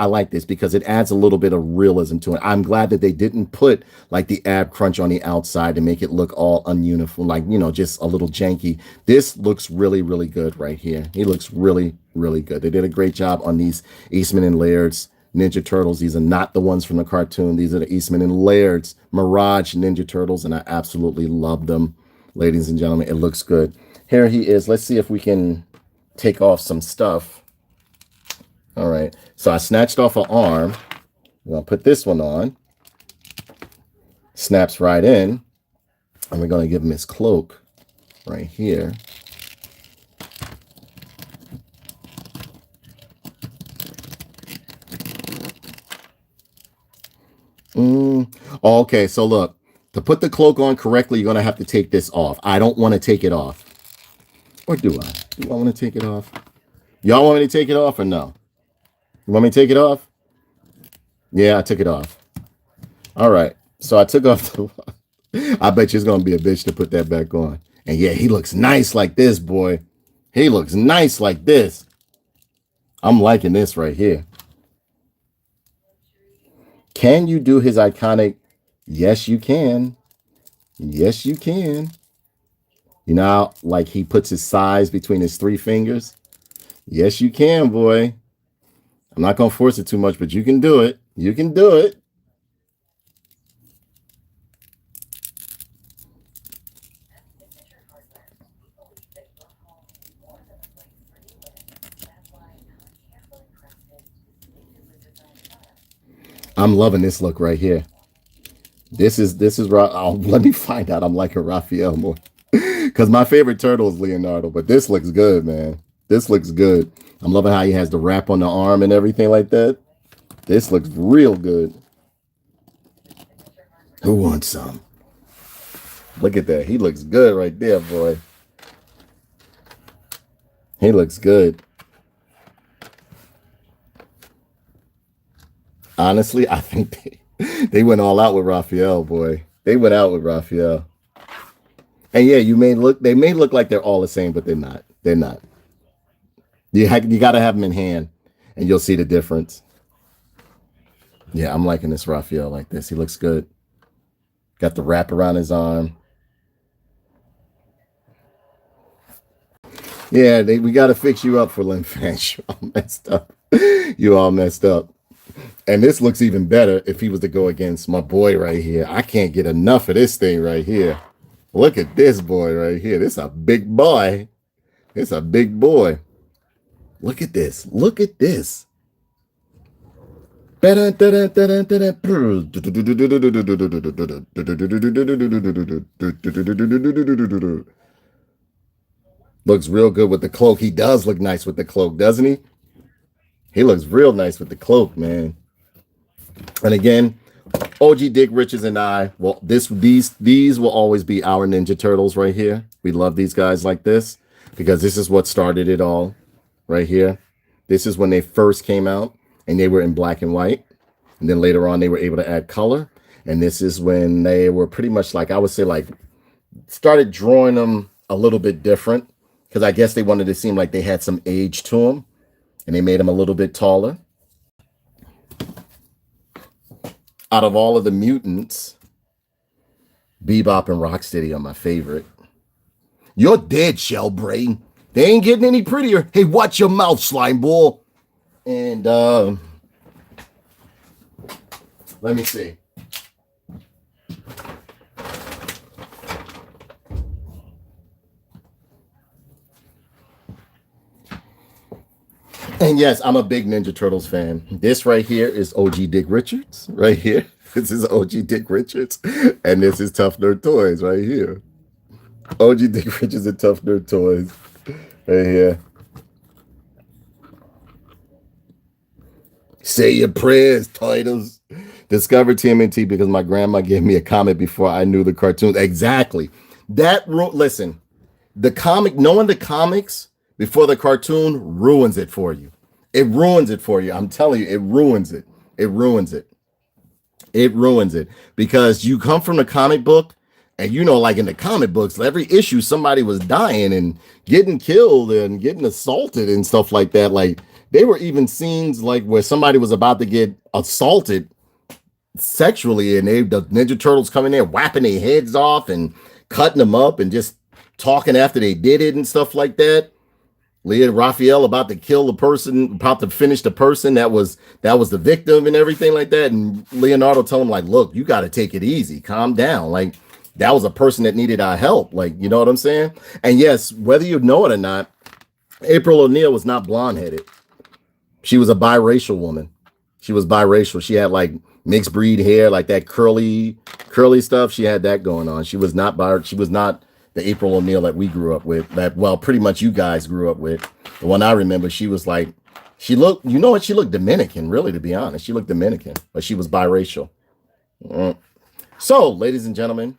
because it adds a little bit of realism to it. I'm glad that they didn't put like the ab crunch on the outside to make it look all ununiform, like, just a little janky. This looks really, really good right here. He looks really, really good. They did a great job on these Eastman and Laird's Ninja Turtles. These are not the ones from the cartoon. These are the Eastman and Laird's Mirage Ninja Turtles, and I absolutely love them. ladies and gentlemen. It looks good. Here he is. Let's see if we can take off some stuff. All right. So I snatched off an arm. We're going to put this one on. Snaps right in. And we're going to give him his cloak right here. Okay, so look, to put the cloak on correctly, you're going to have to take this off. I don't want to take it off. Or do I? Do I want to take it off? Y'all want me to take it off or no? You want me to take it off? Yeah, I took it off. All right, so I took off the... I bet you it's going to be a bitch to put that back on. And yeah, he looks nice like this, boy. He looks nice like this. I'm liking this right here. Can you do his iconic? Yes, you can. Yes, you can. You know how, like, he puts his size between his 3 fingers? Yes, you can, boy. I'm not going to force it too much, but you can do it. You can do it. I'm loving this look right here. This is let me find out I'm liking Raphael more. Because my favorite turtle is Leonardo, but this looks good, man. This looks good. I'm loving how he has the wrap on the arm and everything like that. This looks real good. Who wants some? Look at that. He looks good right there, boy. He looks good. Honestly, I think they went all out with Raphael, boy. They went out with Raphael. And yeah, they may look like they're all the same, but they're not. They're not. You got to have them in hand, and you'll see the difference. Yeah, I'm liking this Raphael like this. He looks good. Got the wrap around his arm. Yeah, we got to fix you up for Lim Fans. You all messed up. You all messed up. And this looks even better if he was to go against my boy right here. I can't get enough of this thing right here. Look at this boy right here. This is a big boy. It's a big boy. Look at this. Look at this. Looks real good with the cloak. He does look nice with the cloak, doesn't he? He looks real nice with the cloak, man. And again, OG Dick Richards and I, well, these will always be our Ninja Turtles right here. We love these guys like this because this is what started it all right here. This is when they first came out and they were in black and white. And then later on, they were able to add color. And this is when they were pretty much like, I would say, like, started drawing them a little bit different because I guess they wanted to seem like they had some age to them. And they made him a little bit taller. Out of all of the mutants, Bebop and Rocksteady are my favorite. You're dead, Shellbrain. They ain't getting any prettier. Hey, watch your mouth, slime ball. And let me see. And yes, I'm a big Ninja Turtles fan. This right here is OG Dick Richards. Right here. This is OG Dick Richards. And this is Tough Nerd Toys right here. OG Dick Richards and Tough Nerd Toys. Right here. Say your prayers, titles. Discovered TMNT because my grandma gave me a comic before I knew the cartoons. Exactly. Listen, the comic, knowing the comics before the cartoon ruins it for you. It ruins it for you. I'm telling you, it ruins it. It ruins it. It ruins it because you come from the comic book and, you know, like in the comic books, every issue, somebody was dying and getting killed and getting assaulted and stuff like that. Like there were even scenes like where somebody was about to get assaulted sexually and the Ninja Turtles coming there, whapping their heads off and cutting them up and just talking after they did it and stuff like that. Raphael about to kill the person, about to finish the person that was the victim and everything like that. And Leonardo told him, like, look, you got to take it easy, calm down. Like, that was a person that needed our help. Like, you know what I'm saying? And yes, whether you know it or not, April O'Neil was not blonde headed. She was a biracial woman. She was biracial. She had like mixed breed hair, like that curly stuff. She had that going on. She was not she was not the April O'Neil that we grew up with. That, well, pretty much you guys grew up with. The one I remember, she was like, she looked, you know what? She looked Dominican, really, to be honest. She looked Dominican, but she was biracial. So, ladies and gentlemen,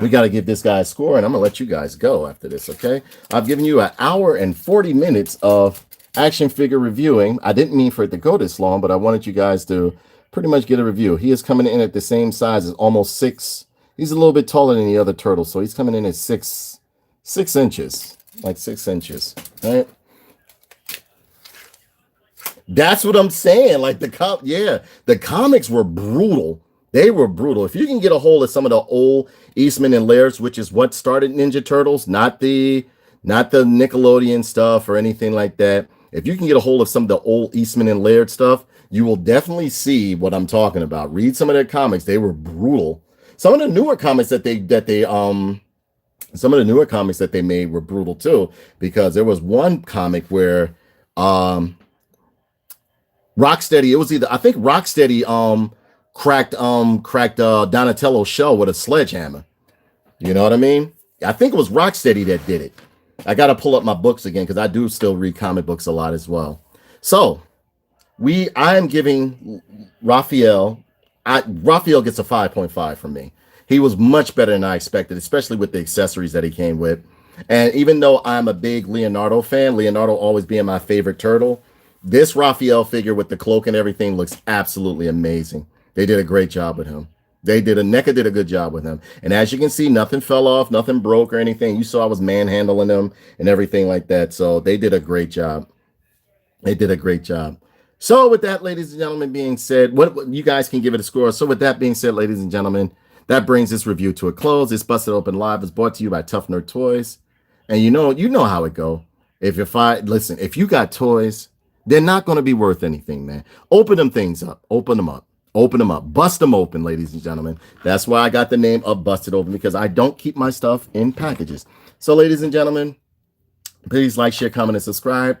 we got to give this guy a score, and I'm going to let you guys go after this, okay? I've given you an hour and 40 minutes of action figure reviewing. I didn't mean for it to go this long, but I wanted you guys to pretty much get a review. He is coming in at the same size as almost 6. He's a little bit taller than the other turtle, so he's coming in at 6 inches, like 6 inches, right? That's what I'm saying. Like the comics were brutal. They were brutal. If you can get a hold of some of the old Eastman and Laird's, which is what started Ninja Turtles, not the Nickelodeon stuff or anything like that. If you can get a hold of some of the old Eastman and Laird stuff, you will definitely see what I'm talking about. Read some of their comics. They were brutal. Some of the newer comics that they made were brutal too, because there was one comic where Rocksteady, it was either, I think Rocksteady cracked Donatello's shell with a sledgehammer. You know what I mean? I think it was Rocksteady that did it. I got to pull up my books again because I do still read comic books a lot as well. So I am giving Raphael gets a 5.5 from me. He was much better than I expected, especially with the accessories that he came with. And even though I'm a big Leonardo fan, Leonardo always being my favorite turtle, this Raphael figure with the cloak and everything looks absolutely amazing. They did a great job with him. NECA did a good job with him. And as you can see, nothing fell off, nothing broke or anything. You saw I was manhandling them and everything like that. So they did a great job. So with that, ladies and gentlemen, being said, what you guys can give it a score. So with that being said, ladies and gentlemen, that brings this review to a close. This Busted Open Live is brought to you by Tough Nerd Toys. And you know how it go. If you got toys, they're not going to be worth anything, man. Open them things up. Open them up. Bust them open, ladies and gentlemen. That's why I got the name of Busted Open, because I don't keep my stuff in packages. So, ladies and gentlemen, please like, share, comment, and subscribe.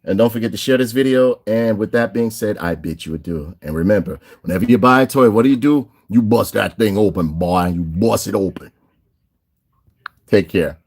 And don't forget to share this video. And with that being said, I bid you adieu. And remember, whenever you buy a toy, what do? You bust that thing open, boy. You bust it open. Take care.